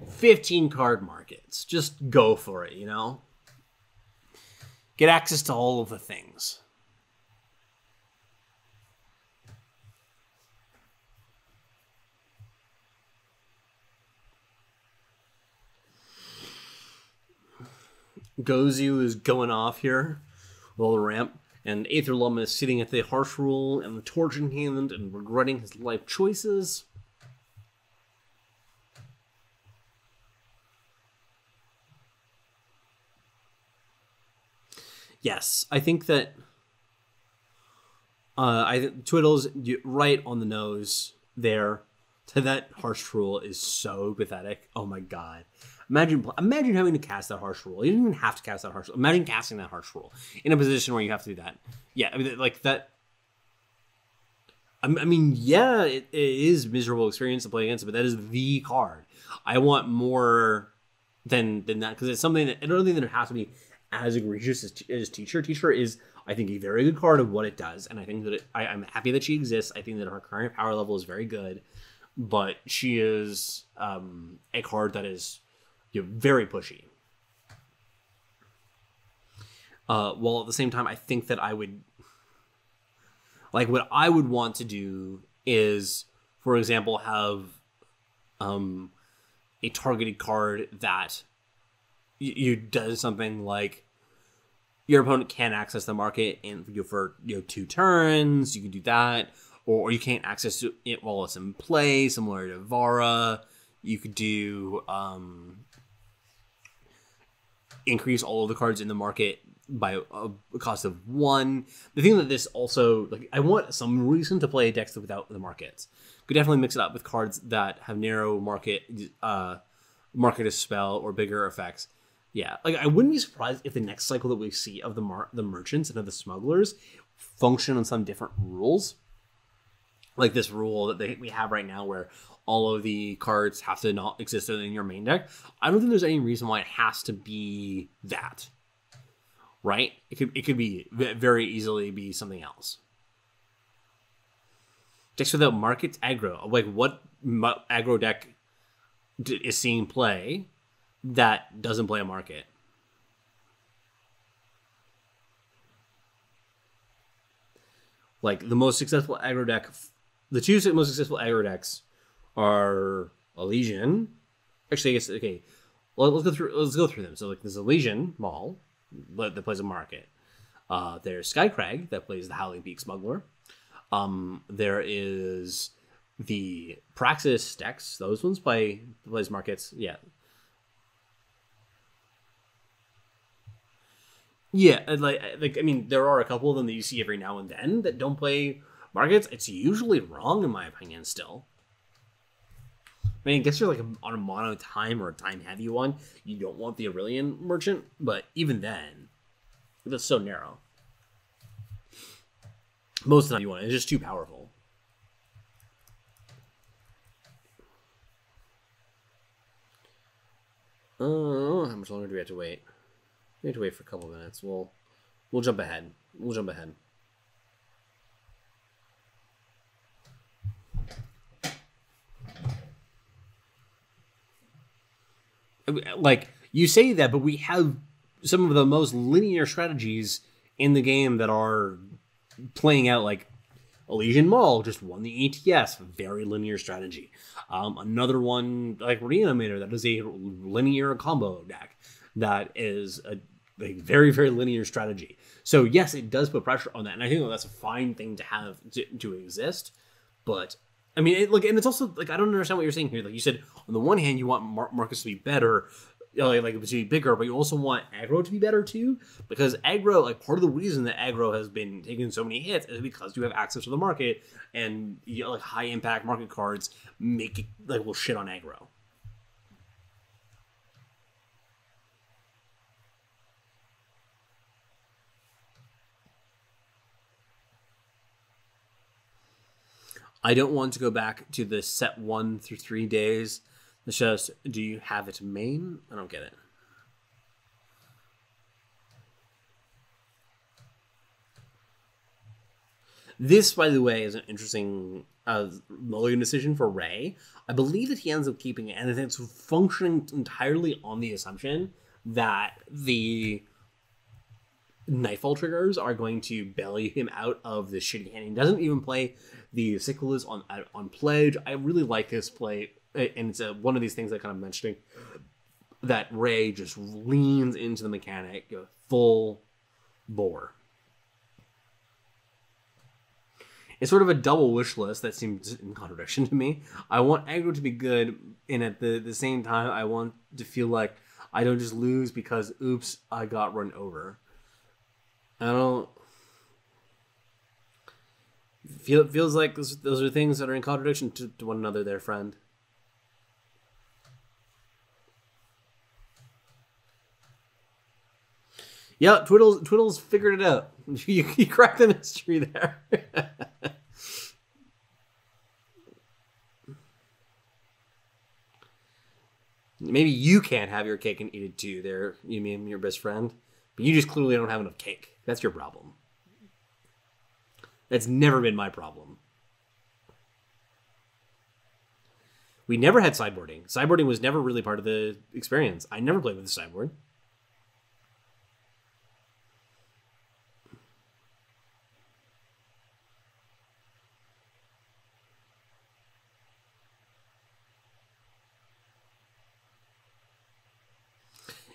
15 card markets. Just go for it, you know? Get access to all of the things. Gozu is going off here with all the ramp, and Aether Lum is sitting at the Harsh Rule and the Torch in hand and regretting his life choices. Yes, I think that Twiddle's right on the nose there. To that Harsh Rule is so pathetic. Oh my god. Imagine having to cast that Harsh Rule. You didn't even have to cast that Harsh Rule. Imagine casting that Harsh Rule in a position where you have to do that. Yeah, I mean, like that. I mean, yeah, it is a miserable experience to play against it, but that is the card. I want more than that, because it's something that I don't think that it has to be as egregious as Teacher. Teacher is, I think, a very good card of what it does, and I think that I'm happy that she exists. I think that her current power level is very good, but she is a card that is very pushy. While at the same time, I think that I would what I would want to do is, for example, have a targeted card that you does something like your opponent can't access the market for 2 turns. You can do that, or you can't access it while it's in play, similar to Vara. You could do increase all of the cards in the market by a cost of 1. The thing that this also, I want some reason to play decks without the markets. Could definitely mix it up with cards that have narrow market a spell or bigger effects. Yeah, I wouldn't be surprised if the next cycle that we see of the merchants and of the smugglers function on some different rules. Like this rule that we have right now where all of the cards have to not exist in your main deck. I don't think there's any reason why it has to be that. Right? It could be very easily be something else. Decks without markets aggro. What aggro deck is seeing play that doesn't play a market? The most successful aggro deck, the 2 most successful aggro decks are Elysian. Actually, I guess, okay. Let's go through them. So there's Elysian Maul that plays a market. There's Skycrag that plays the Howling Peak Smuggler. There is the Praxis decks. Those ones plays markets. Yeah. Yeah, I mean, there are a couple of them that you see every now and then that don't play markets. It's usually wrong, in my opinion, still. I mean, I guess you're on a mono time or a time heavy one. You don't want the Aurelian Merchant, but even then, that's so narrow. Most of the time you want it. It's just too powerful. How much longer do we have to wait? We have to wait for a couple of minutes. We'll jump ahead. like you say that, but we have some of the most linear strategies in the game that are playing out. Like Elysian Maul just won the ETS, very linear strategy. Another one like Reanimator that is a linear combo deck that is a very, very linear strategy. So yes, it does put pressure on that, and I think that's a fine thing to have to exist. But I mean, and it's also like I don't understand what you're saying here. Like you said, on the one hand, you want Marcus to be better, like to be bigger, but you also want aggro to be better too, because aggro, like part of the reason that aggro has been taking so many hits is because you have access to the market, and you know, like high impact market cards make it like will shit on aggro. I don't want to go back to the set 1 through 3 days. It's just, do you have it main? I don't get it. This, by the way, is an interesting mulligan decision for Ray. I believe that he ends up keeping it, and it's functioning entirely on the assumption that the Nightfall triggers are going to belly him out of the shitty hand. He doesn't even play the Cykalis on Pledge. I really like this play, and it's one of these things that kind of mentioning that Ray just leans into the mechanic full bore. It's sort of a double wish list that seems in contradiction to me. I want aggro to be good, and at the same time, I want to feel like I don't just lose because, oops, I got run over. I don't feel. It feels like those are things that are in contradiction to one another, there, friend. Yeah, Twiddles figured it out. You cracked the mystery there. Maybe you can't have your cake and eat it too. There, you mean your best friend, but you just clearly don't have enough cake. That's your problem. That's never been my problem. We never had sideboarding. Sideboarding was never really part of the experience. I never played with the sideboard.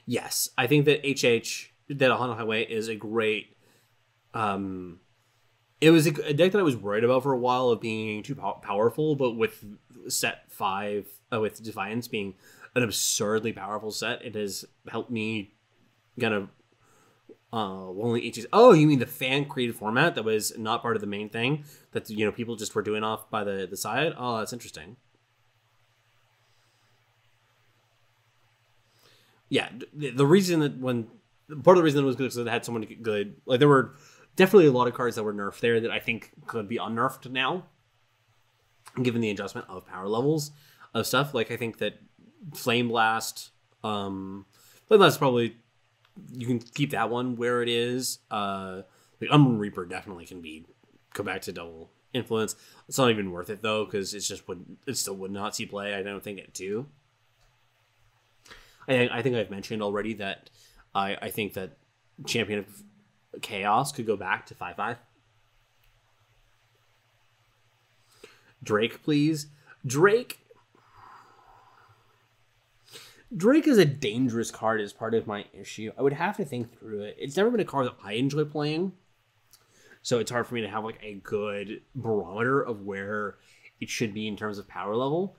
Yes, I think that that Ahana Highway is a great. It was a deck that I was worried about for a while of being too powerful, but with set 5, with Defiance being an absurdly powerful set, it has helped me kind of only HHs. Oh, you mean the fan created format that was not part of the main thing that people just were doing off by the side? Oh, that's interesting. Yeah, the reason that part of the reason it was good is because it had someone good. Like there were definitely a lot of cards that were nerfed there that I think could be unnerfed now, given the adjustment of power levels of stuff. Like I think that Flame Blast, probably you can keep that one where it is. The Umbral Reaper definitely can go back to double influence. It's not even worth it though because it still would not see play. I don't think it too. I think I've mentioned already that I think that Champion of Chaos could go back to 5/5. Drake, please. Drake is a dangerous card as part of my issue. I would have to think through it. It's never been a card that I enjoy playing, so it's hard for me to have like a good barometer of where it should be in terms of power level.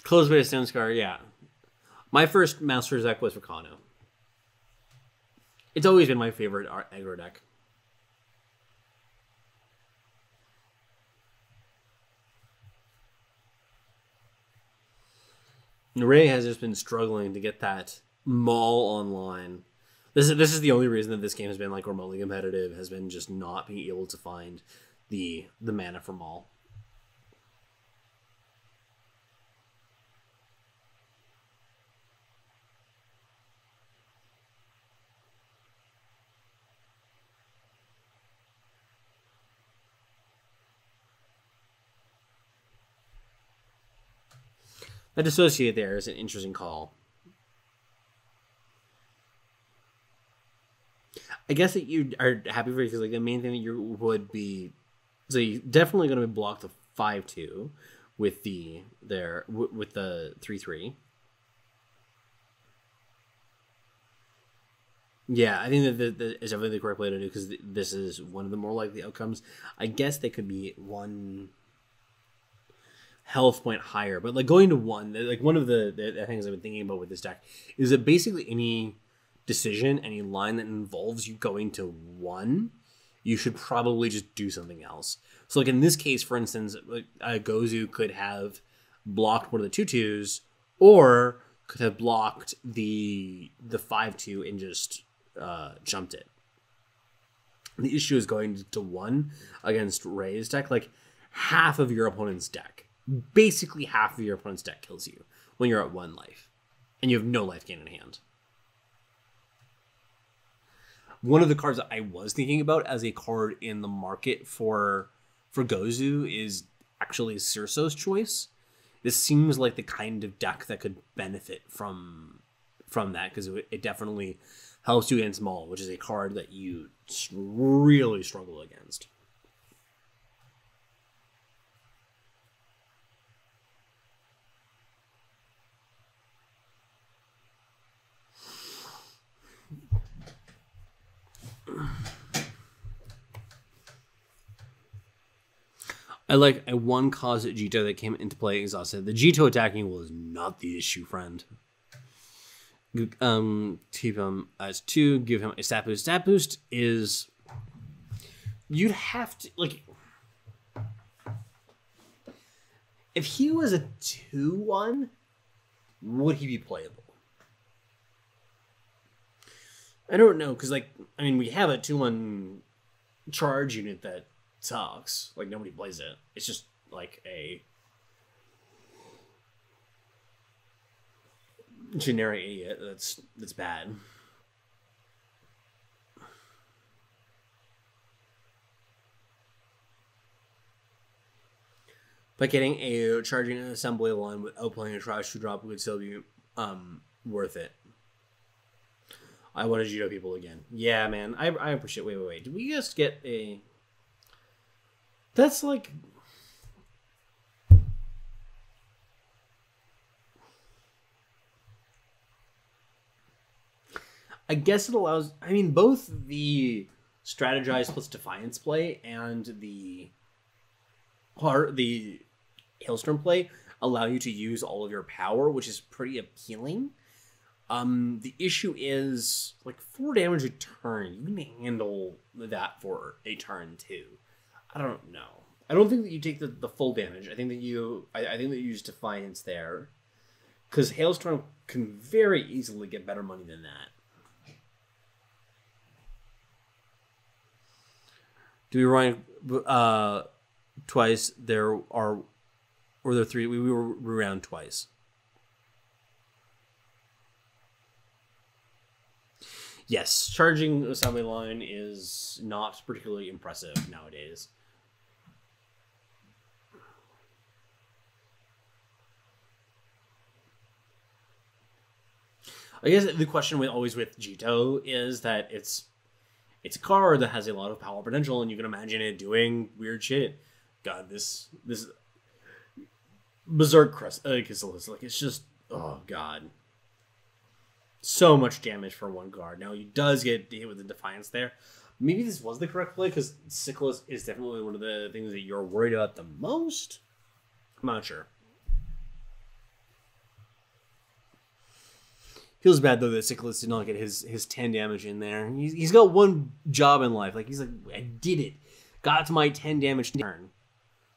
Close way to Stone Scar, yeah. My first Master's deck was Rakano. It's always been my favorite aggro deck. Ray has just been struggling to get that Maul online. This is the only reason that this game has been like remotely competitive, has been just not being able to find the mana for Maul. That Dissociate there is an interesting call. I guess that you are happy for it because like the main thing that you would be, so you're definitely going to block the 5-2 with the 3-3. Yeah, I think that is definitely the correct play to do because this is one of the more likely outcomes. I guess they could be one health point higher, but like going to one, like one of the things I've been thinking about with this deck is that basically any decision, any line that involves you going to 1, you should probably just do something else. So like in this case, for instance, like Gozu could have blocked one of the 2/2s or could have blocked the 5-2 and just jumped it. The issue is going to 1 against Ray's deck. Like half of your opponent's deck, basically half of your opponent's deck kills you when you're at 1 life and you have no life gain in hand. One of the cards that I was thinking about as a card in the market for Gozu is actually Circe's Choice. This seems like the kind of deck that could benefit from that because it definitely helps you against Maul, which is a card that you really struggle against. I like a 1 cause at Jito that came into play exhausted. The Jito attacking was not the issue, friend. Keep him as 2, give him a stat boost. Stat boost is you'd have to like if he was a 2/1, would he be playable? I don't know, because like I mean we have a 2/1 charge unit that sucks. Like nobody plays it. It's just like a generic idiot that's bad. But getting a charging an assembly line without playing a trash to drop would still be worth it. I want to judo people again. Yeah, man. I appreciate. Wait. Did we just get a? That's like. I guess it allows. I mean, both the strategize plus defiance play and the hailstorm play allow you to use all of your power, which is pretty appealing. The issue is like 4 damage a turn. You can handle that for a turn too. I don't know. I don't think that you take the full damage. I think that you use defiance there, because hailstorm can very easily get better money than that. Do we run twice? Were there 3? We were around twice. Yes, charging assembly line is not particularly impressive nowadays. I guess the question always with Jito is that it's a card that has a lot of power potential, and you can imagine it doing weird shit. God, this Berserk Cykalis, like it's just, oh god, so much damage for 1 card. Now he does get hit with the Defiance there. Maybe this was the correct play because Cykalis is definitely one of the things that you're worried about the most. I'm not sure. Feels bad though that Cykalis did not get his 10 damage in there. He's got one job in life. Like he's like, I did it. Got to my 10 damage turn.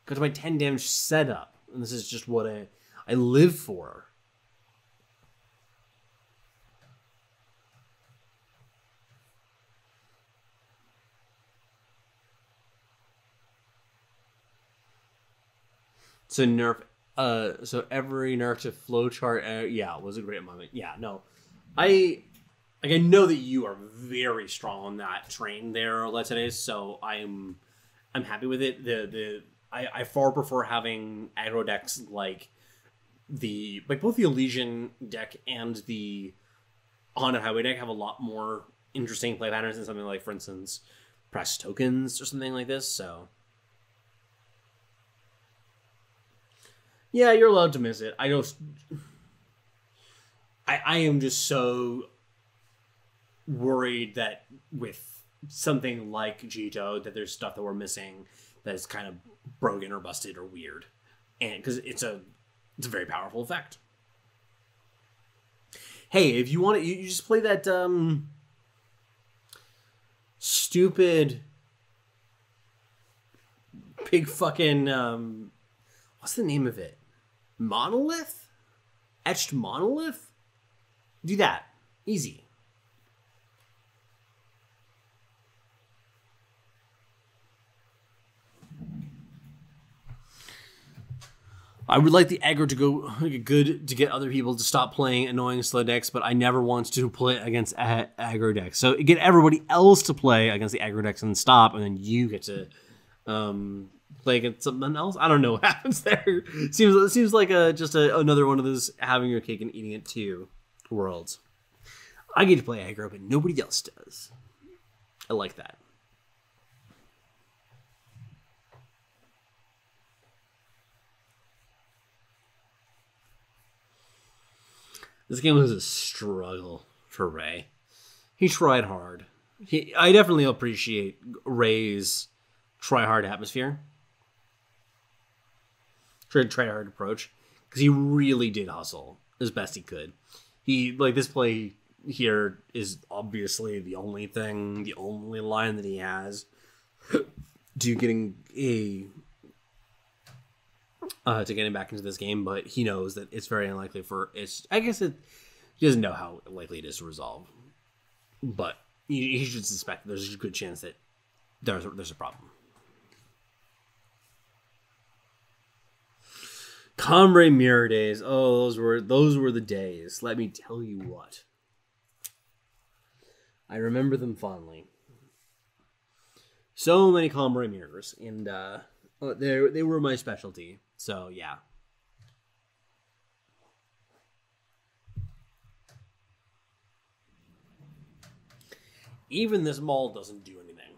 Got to my 10 damage setup. And this is just what I live for. So every nerf to flowchart, yeah, was a great moment. Yeah, no, I know that you are very strong on that train there, Let's Say. So I'm happy with it. I far prefer having aggro decks like both the Elysian deck and the Haunted Highway deck have a lot more interesting play patterns than something like, for instance, press tokens or something like this. So yeah, you're allowed to miss it. I am just so worried that with something like Jito that there's stuff that we're missing that is kind of broken or busted or weird, and because it's a very powerful effect. Hey, if you want it, you just play that stupid big fucking what's the name of it? Monolith? Etched Monolith? Do that. Easy. I would like the aggro to go good to get other people to stop playing annoying slow decks, but I never want to play against aggro decks. So get everybody else to play against the aggro decks and stop, and then you get to play against something else. I don't know what happens there. Seems like another one of those having your cake and eating it too worlds. I get to play aggro, but nobody else does. I like that. This game was a struggle for Ray. He tried hard. I definitely appreciate Ray's try-hard atmosphere. Try-hard approach. Because he really did hustle as best he could. This play here is obviously the only line that he has to getting back into this game, but he knows that it's very unlikely he doesn't know how likely it is to resolve, but he should suspect that there's a good chance that there's a problem. Comrade Mirror days. Oh, those were the days. Let me tell you what. I remember them fondly. So many Comrade Mirrors, and they were my specialty. So, yeah. Even this Maul doesn't do anything.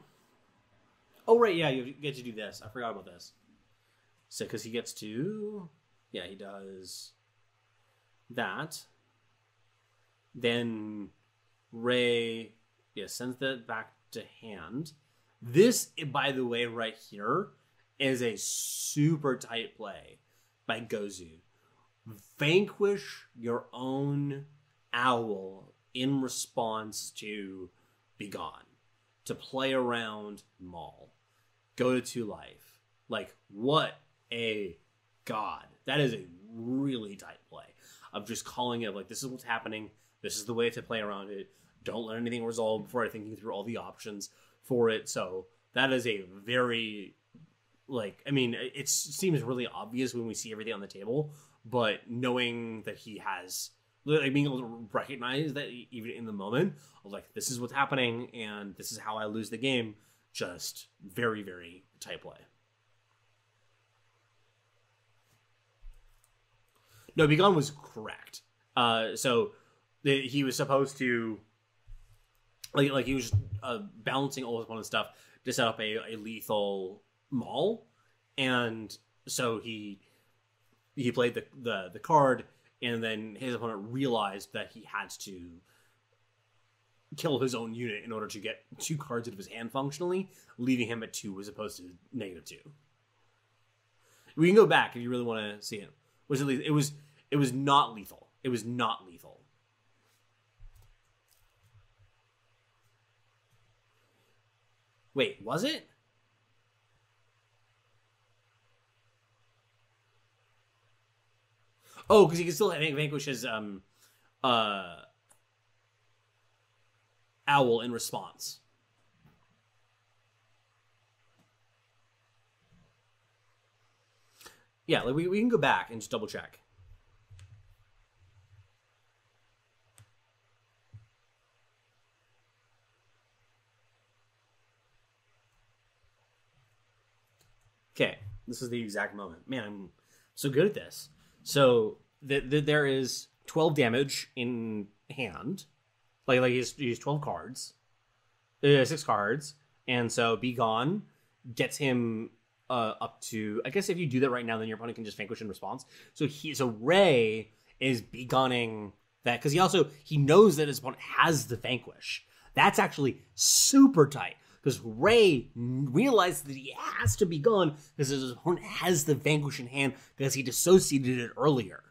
Oh, right, yeah, you get to do this. I forgot about this. So, because he gets to... Yeah, he does that. Then Ray, sends that back to hand. This, by the way, right here, is a super tight play by Gozu. Vanquish your own owl in response to Begone. To play around Maul. Go to 2 life. Like, what a god. That is a really tight play. Of just calling it, like, this is what's happening. This is the way to play around it. Don't let anything resolve before thinking through all the options for it. So, that is a very... it seems really obvious when we see everything on the table, but knowing that he has, being able to recognize that even in the moment, this is what's happening, and this is how I lose the game, just very, very tight play. No, Begone was correct. He was supposed to, he was balancing all his opponent's stuff to set up a lethal Maul, and so he played the card, and then his opponent realized that he had to kill his own unit in order to get 2 cards out of his hand functionally, leaving him at 2 as opposed to -2. We can go back if you really want to see it. It was not lethal. It was not lethal. Wait, was it? Oh, because he can still vanquish his owl in response. Yeah, we can go back and just double check. Okay, this is the exact moment. Man, I'm so good at this. So there is 12 damage in hand. Like he's 12 cards. 6 cards. And so Be Gone gets him up to... I guess if you do that right now, then your opponent can just vanquish in response. So Ray is Be Gonning that, because he knows that his opponent has the vanquish. That's actually super tight, because Ray realized that he has to be gone because his opponent has the vanquish in hand because he dissociated it earlier.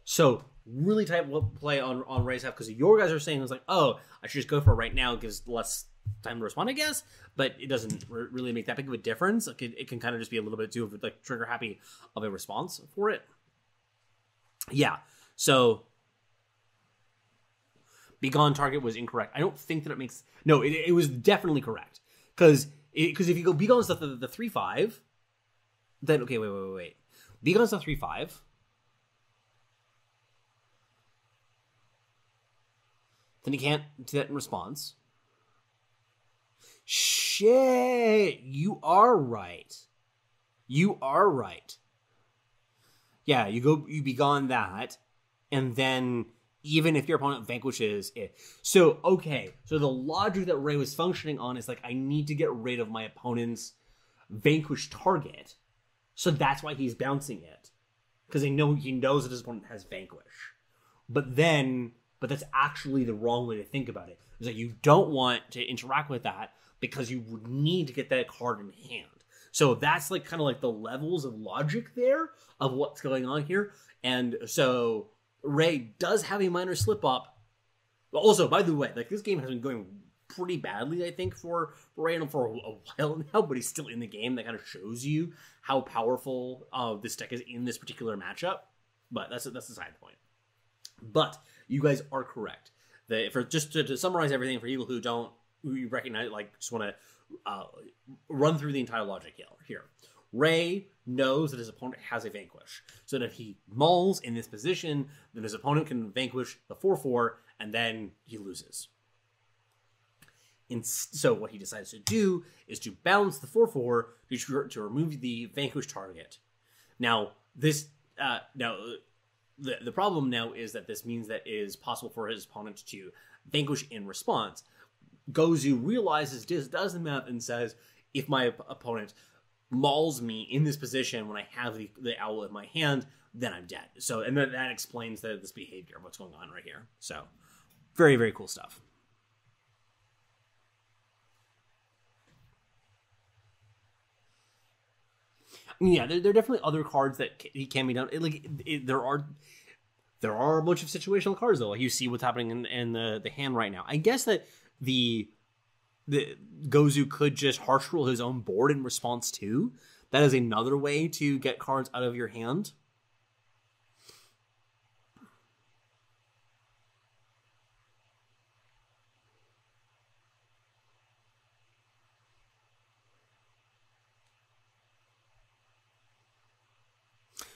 So really tight play on Ray's half, because your guys are saying it's like, oh, I should just go for it right now, it gives less time to respond, I guess, but it doesn't really make that big of a difference. Like it can kind of just be a little bit too like trigger happy of a response for it. Yeah, so Be Gone target was incorrect. I don't think that it makes... No, it was definitely correct. Because if you go Be Gone's the 3/5, then... Okay, wait. Be Gone's the 3/5. Then he can't do that in response. Shit! You are right. Yeah, you Be Gone that, and then... even if your opponent vanquishes it. So, okay. So the logic that Ray was functioning on is like, I need to get rid of my opponent's vanquished target. So that's why he's bouncing it. Because he knows that his opponent has vanquish. But that's actually the wrong way to think about it. It's like, you don't want to interact with that because you would need to get that card in hand. So that's like kind of like the levels of logic there of what's going on here. And so... Ray does have a minor slip up. Also, by the way, like this game has been going pretty badly, I think, for Ray for a while now, but he's still in the game. That kind of shows you how powerful this deck is in this particular matchup. But that's a side point. But you guys are correct. Just to summarize everything for people who recognize, like, just want to run through the entire logic here. Ray knows that his opponent has a vanquish. So that if he mauls in this position, then his opponent can vanquish the 4/4, and then he loses. So what he decides to do is to bounce the 4/4 to remove the vanquished target. Now, the problem now is that this means that it is possible for his opponent to vanquish in response. Gozu realizes this does the math and says, if my opponent mauls me in this position when I have the owl in my hand, then I'm dead. So, and that explains this behavior of what's going on right here. So, very, very cool stuff. I mean, yeah, there are definitely other cards that he can be done. There are a bunch of situational cards though. Like you see what's happening in the hand right now. I guess that the Gozu could just harsh rule his own board in response too. That is another way to get cards out of your hand.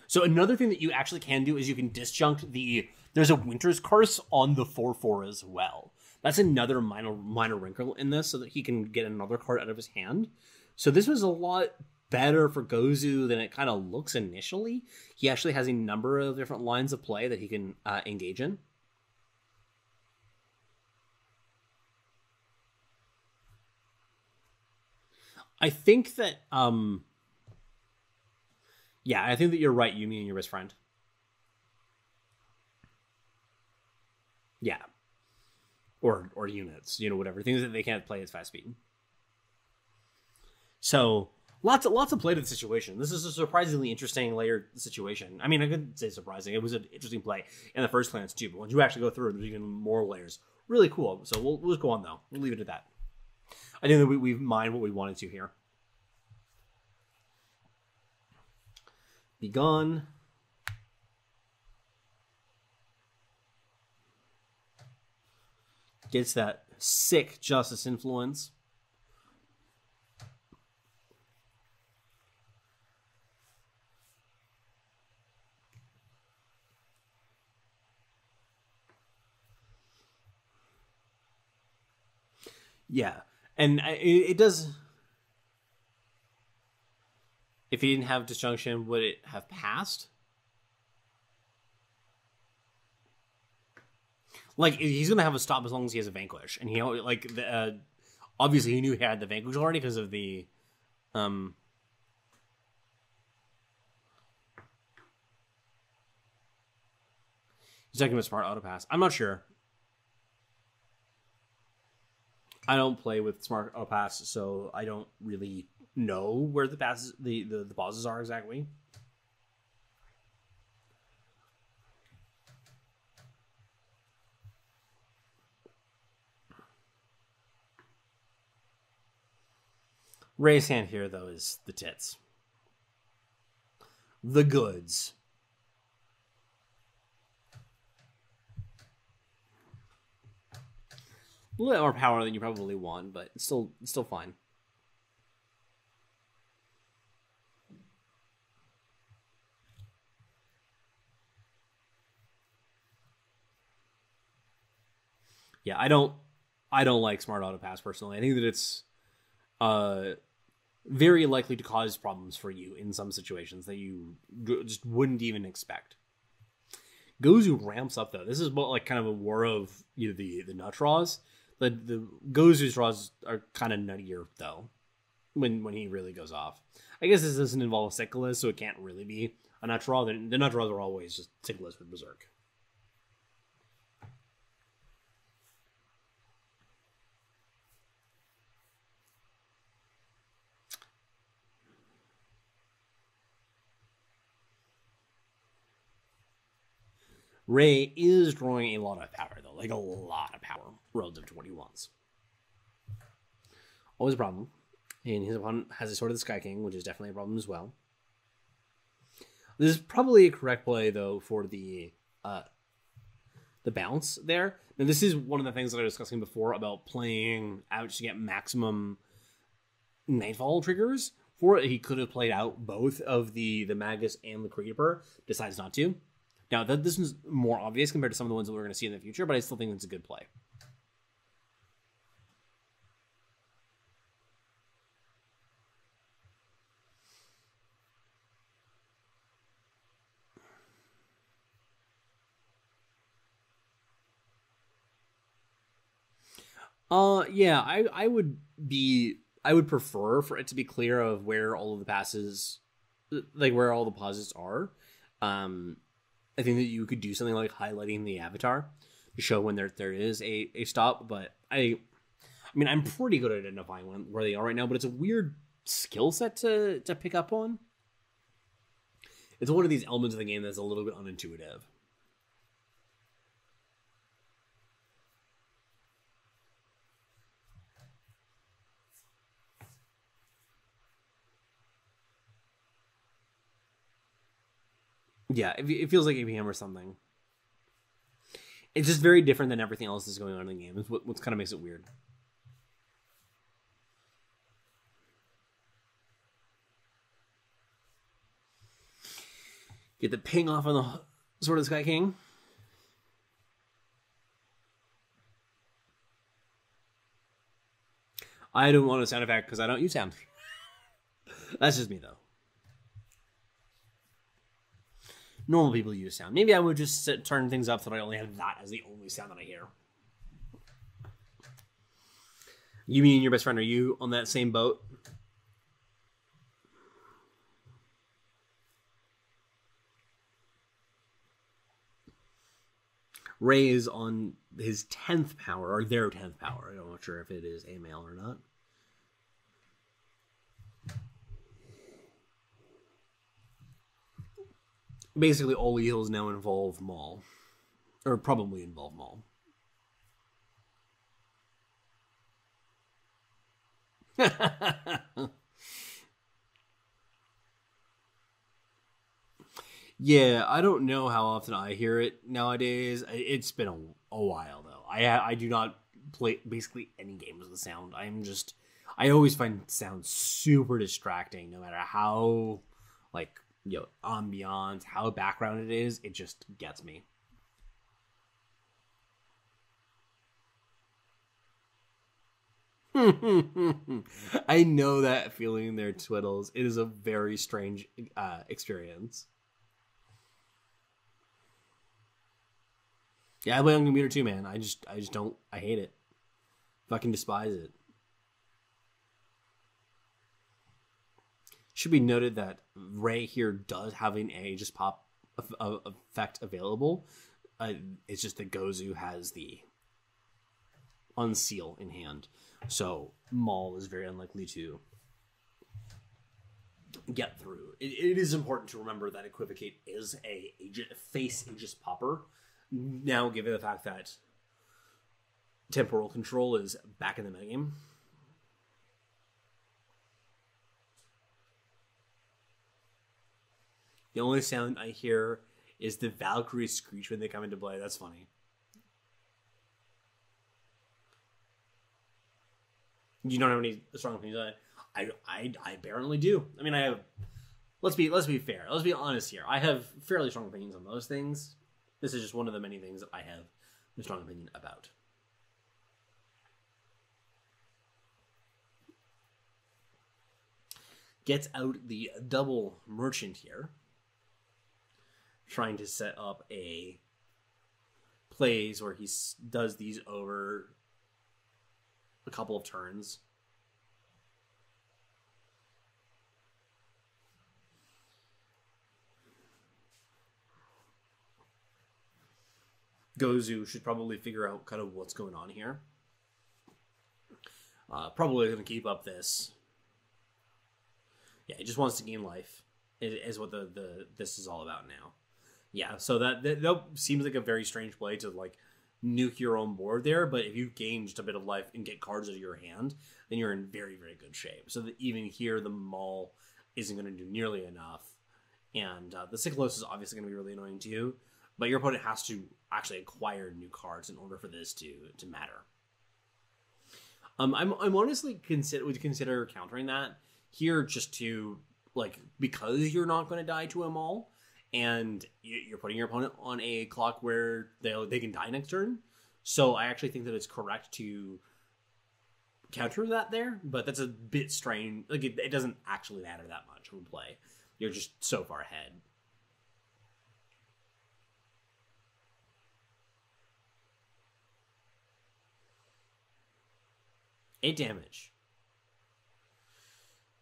So another thing that you actually can do is you can disjunct there's a Winter's Curse on the 4/4 as well. That's another minor wrinkle in this, so that he can get another card out of his hand. So this was a lot better for Gozu than it kind of looks initially. He actually has a number of different lines of play that he can engage in. I think that, yeah, I think that you're right, Yumi and your best friend. Yeah. Or units, whatever. Things that they can't play at fast speed. So, lots of play to the situation. This is a surprisingly interesting layered situation. I mean, I couldn't say surprising. It was an interesting play in the first glance, too. But once you actually go through it, there's even more layers. Really cool. So, we'll just go on, though. We'll leave it at that. I think that we've mined what we wanted to here. Be Gone. Gets that sick Justice influence. Yeah, and it does... If he didn't have disjunction, would it have passed? Like, he's gonna have a stop as long as he has a Vanquish, and he obviously he knew he had the Vanquish already because of the He's talking about smart auto pass. I'm not sure. I don't play with smart auto pass, so I don't really know where the passes, the pauses are exactly. Ray's hand here, though, is the tits. The goods. A little bit more power than you probably want, but it's still fine. Yeah, I don't like smart auto pass personally. I think that it's very likely to cause problems for you in some situations that you just wouldn't even expect. Gozu ramps up though. This is like kind of a war of the nut draws. The Gozu's draws are kind of nuttier though when he really goes off. I guess this doesn't involve Cykalis, so it can't really be a nut draw. The nut draws are always just Cykalis with Berserk. Ray is drawing a lot of power, though. Like, a lot of power relative to what he wants. Always a problem. And his opponent has a Sword of the Sky King, which is definitely a problem as well. This is probably a correct play, though, for the bounce there. Now, this is one of the things that I was discussing before about playing out to get maximum Nightfall triggers. For it, he could have played out both of the Magus and the Creeper. Decides not to. Now, this is more obvious compared to some of the ones that we're going to see in the future, but I still think it's a good play. Yeah, I would prefer for it to be clear of where all of the passes, like where all the pauses are. I think that you could do something like highlighting the avatar to show when there is a stop, but I mean, I'm pretty good at identifying where they are right now, but it's a weird skill set to pick up on. It's one of these elements of the game that's a little bit unintuitive. Yeah, it feels like APM or something. It's just very different than everything else that's going on in the game. It's what kind of makes it weird. Get the ping off on the Sword of the Sky King. I don't want a sound effect because I don't use sound. That's just me, though. Normal people use sound. Maybe I would just turn things up so that I only have that as the only sound that I hear. You and your best friend, are you on that same boat? Ray is on his 10th power, or their 10th power. I'm not sure if it is a male or not. Basically, all heals now involve Maul. Or probably involve Maul. Yeah, I don't know how often I hear it nowadays. It's been a while, though. I do not play basically any games with sound. I always find sound super distracting, no matter how, like, ambiance, how background it is, it just gets me. I know that feeling there, Twiddles. It is a very strange experience. Yeah, I play on computer too, man. I just don't. I hate it. Fucking despise it. Should be noted that Ray here does have an Aegis Pop effect available. It's just that Gozu has the Unseal in hand. So Maul is very unlikely to get through. It is important to remember that Equivocate is a face Aegis Popper. Now, given the fact that Temporal Control is back in the metagame. The only sound I hear is the Valkyrie screech when they come into play. That's funny. You don't have any strong opinions on it? I apparently do. I mean, I have. Let's be fair. Let's be honest here. I have fairly strong opinions on most things. This is just one of the many things that I have a strong opinion about. Gets out the double merchant here. Trying to set up a plays where he does these over a couple of turns. Gozu should probably figure out kind of what's going on here. Probably going to keep up this. Yeah, he just wants to gain life. Is what this is all about now. Yeah, so that seems like a very strange play to like nuke your own board there, but if you gain just a bit of life and get cards out of your hand, then you're in very, very good shape. So that even here, the Maul isn't going to do nearly enough. And the Cykalis is obviously going to be really annoying too, but your opponent has to actually acquire new cards in order for this to matter. I'm honestly would consider countering that here just to, like, because you're not going to die to a Maul, and you're putting your opponent on a clock where they can die next turn. So I actually think that it's correct to counter that there, but that's a bit strange. Like, it doesn't actually matter that much when play. You're just so far ahead. Eight damage.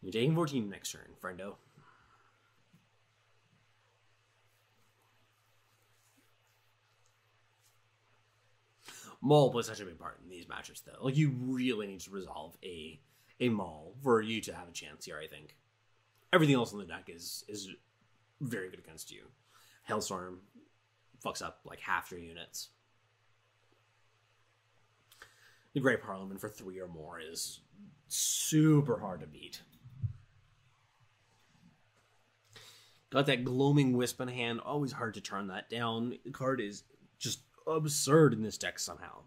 You're taking 14 next turn, friendo. Maul plays such a big part in these matchups, though. Like, you really need to resolve a Maul for you to have a chance here, I think. Everything else on the deck is very good against you. Hailstorm fucks up, like, half your units. The Great Parliament for 3 or more is super hard to beat. Got that Gloaming Wisp in hand. Always hard to turn that down. The card is just absurd in this deck somehow.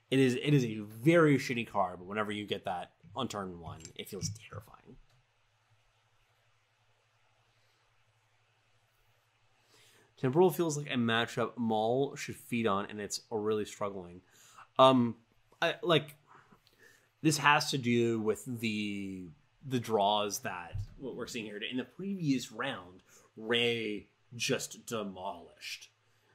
It is a very shitty card, but whenever you get that on turn 1, it feels terrifying. Temporal feels like a matchup Maul should feed on, and it's really struggling. This has to do with the draws that what we're seeing here. In the previous round, Ray just demolished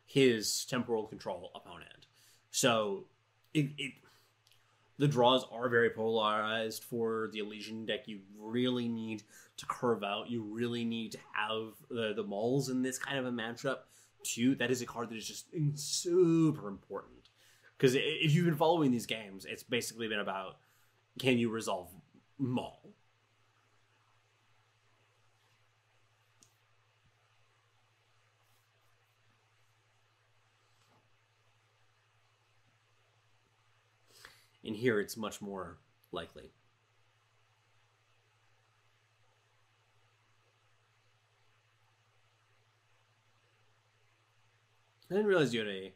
his temporal control opponent. So the draws are very polarized for the Elysian deck. You really need to curve out. You really need to have the Mauls in this kind of a matchup too. That is a card that is just super important. Because if you've been following these games, it's basically been about, can you resolve Maul? And here it's much more likely. I didn't realize you had a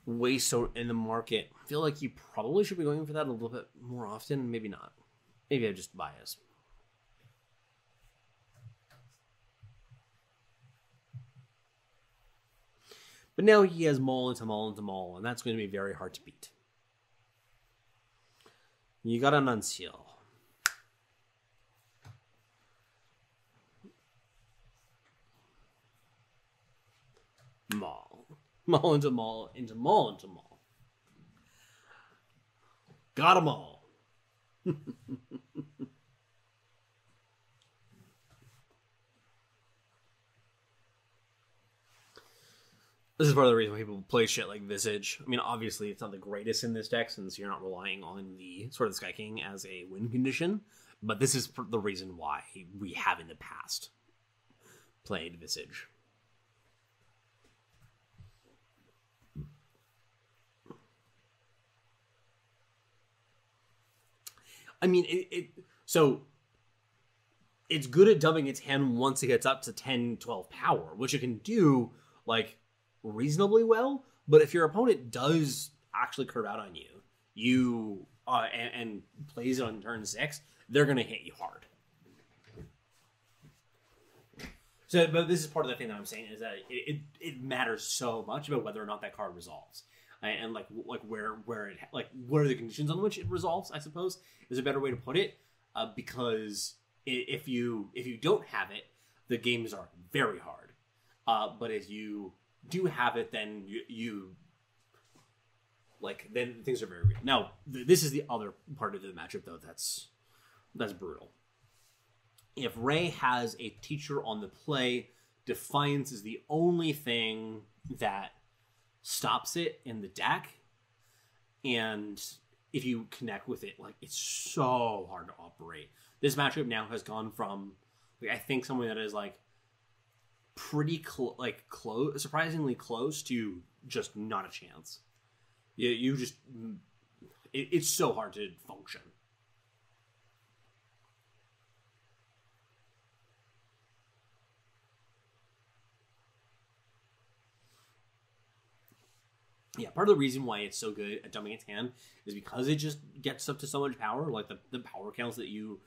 waste in the market. I feel like you probably should be going for that a little bit more often. Maybe not. Maybe I'm just biased. But now he has Maul into Maul into Maul, and that's going to be very hard to beat. You got an Unseal. Maul. Maul into Maul into Maul into Maul. Got 'em all. This is part of the reason why people play shit like Visage. I mean, obviously, it's not the greatest in this deck since you're not relying on the Sword of the Sky King as a win condition. But this is the reason why we have in the past played Visage. I mean, so it's good at dubbing its hand once it gets up to 10, 12 power, which it can do, like, reasonably well. But if your opponent does actually curve out on you, and plays it on turn 6, they're going to hit you hard. So, but this is part of the thing that I'm saying is that it matters so much about whether or not that card resolves. And like where it, like, what are the conditions on which it resolves, I suppose, is a better way to put it. Because if you don't have it, the games are very hard. But if you do have it, then you then things are very real. Now, this is the other part of the matchup, though, that's brutal. If Ray has a teacher on the play, Defiance is the only thing that stops it in the deck. And if you connect with it, like, it's so hard to operate. This matchup now has gone from, like, I think something that is like pretty close, surprisingly close to just not a chance. You just, it's so hard to function. Yeah, part of the reason why it's so good at dumping its hand is because it just gets up to so much power. Like, the power counts that you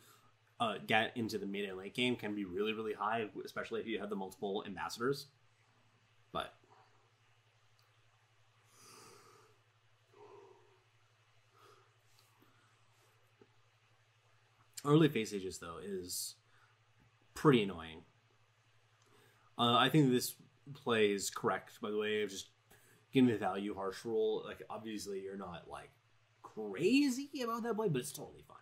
get into the mid and late game can be really, really high, especially if you have the multiple ambassadors. But early face ages, though, is pretty annoying. I think this play is correct, by the way, of just giving the value harsh rule. Like, obviously, you're not, like, crazy about that play, but it's totally fine.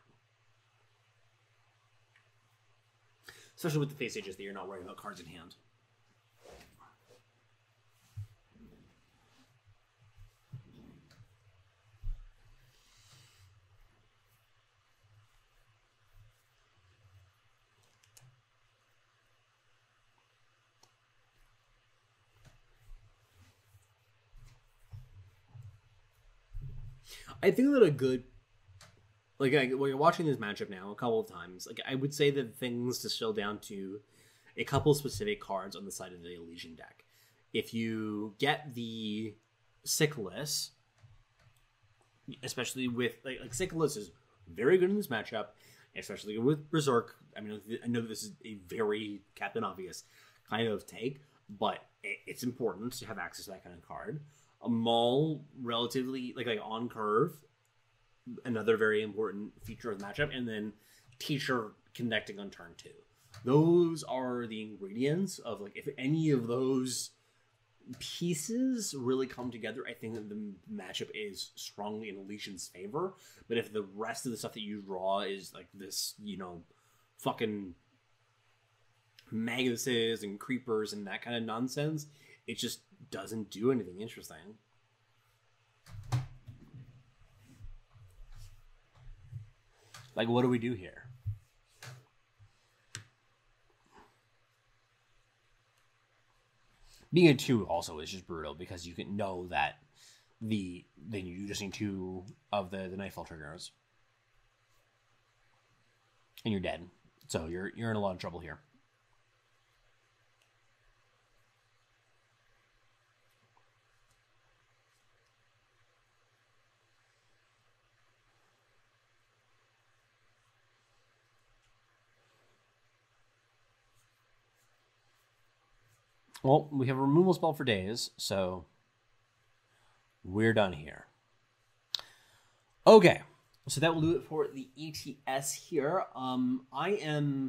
Especially with the face ages that you're not worrying about cards in hand. I think that a good, like, when you're watching this matchup now a couple of times, like, I would say that things distill down to a couple specific cards on the side of the Elysian deck. If you get the Cykalis, especially with, like Cykalis is very good in this matchup, especially with Berserk. I mean, I know this is a very Captain Obvious kind of take, but it's important to have access to that kind of card. A Maul, relatively, like on curve, another very important feature of the matchup, and then Teacher connecting on turn 2. Those are the ingredients of, like, if any of those pieces really come together, I think that the matchup is strongly in Elysian's favor. But if the rest of the stuff that you draw is like this, fucking Maguses and Creepers and that kind of nonsense, it just doesn't do anything interesting. Like, what do we do here? Being a 2 also is just brutal because you can know that then you just need 2 of the Nightfall triggers, and you're dead. So you're in a lot of trouble here. Well, we have a removal spell for days, so we're done here. Okay, so that will do it for the ETS here. I am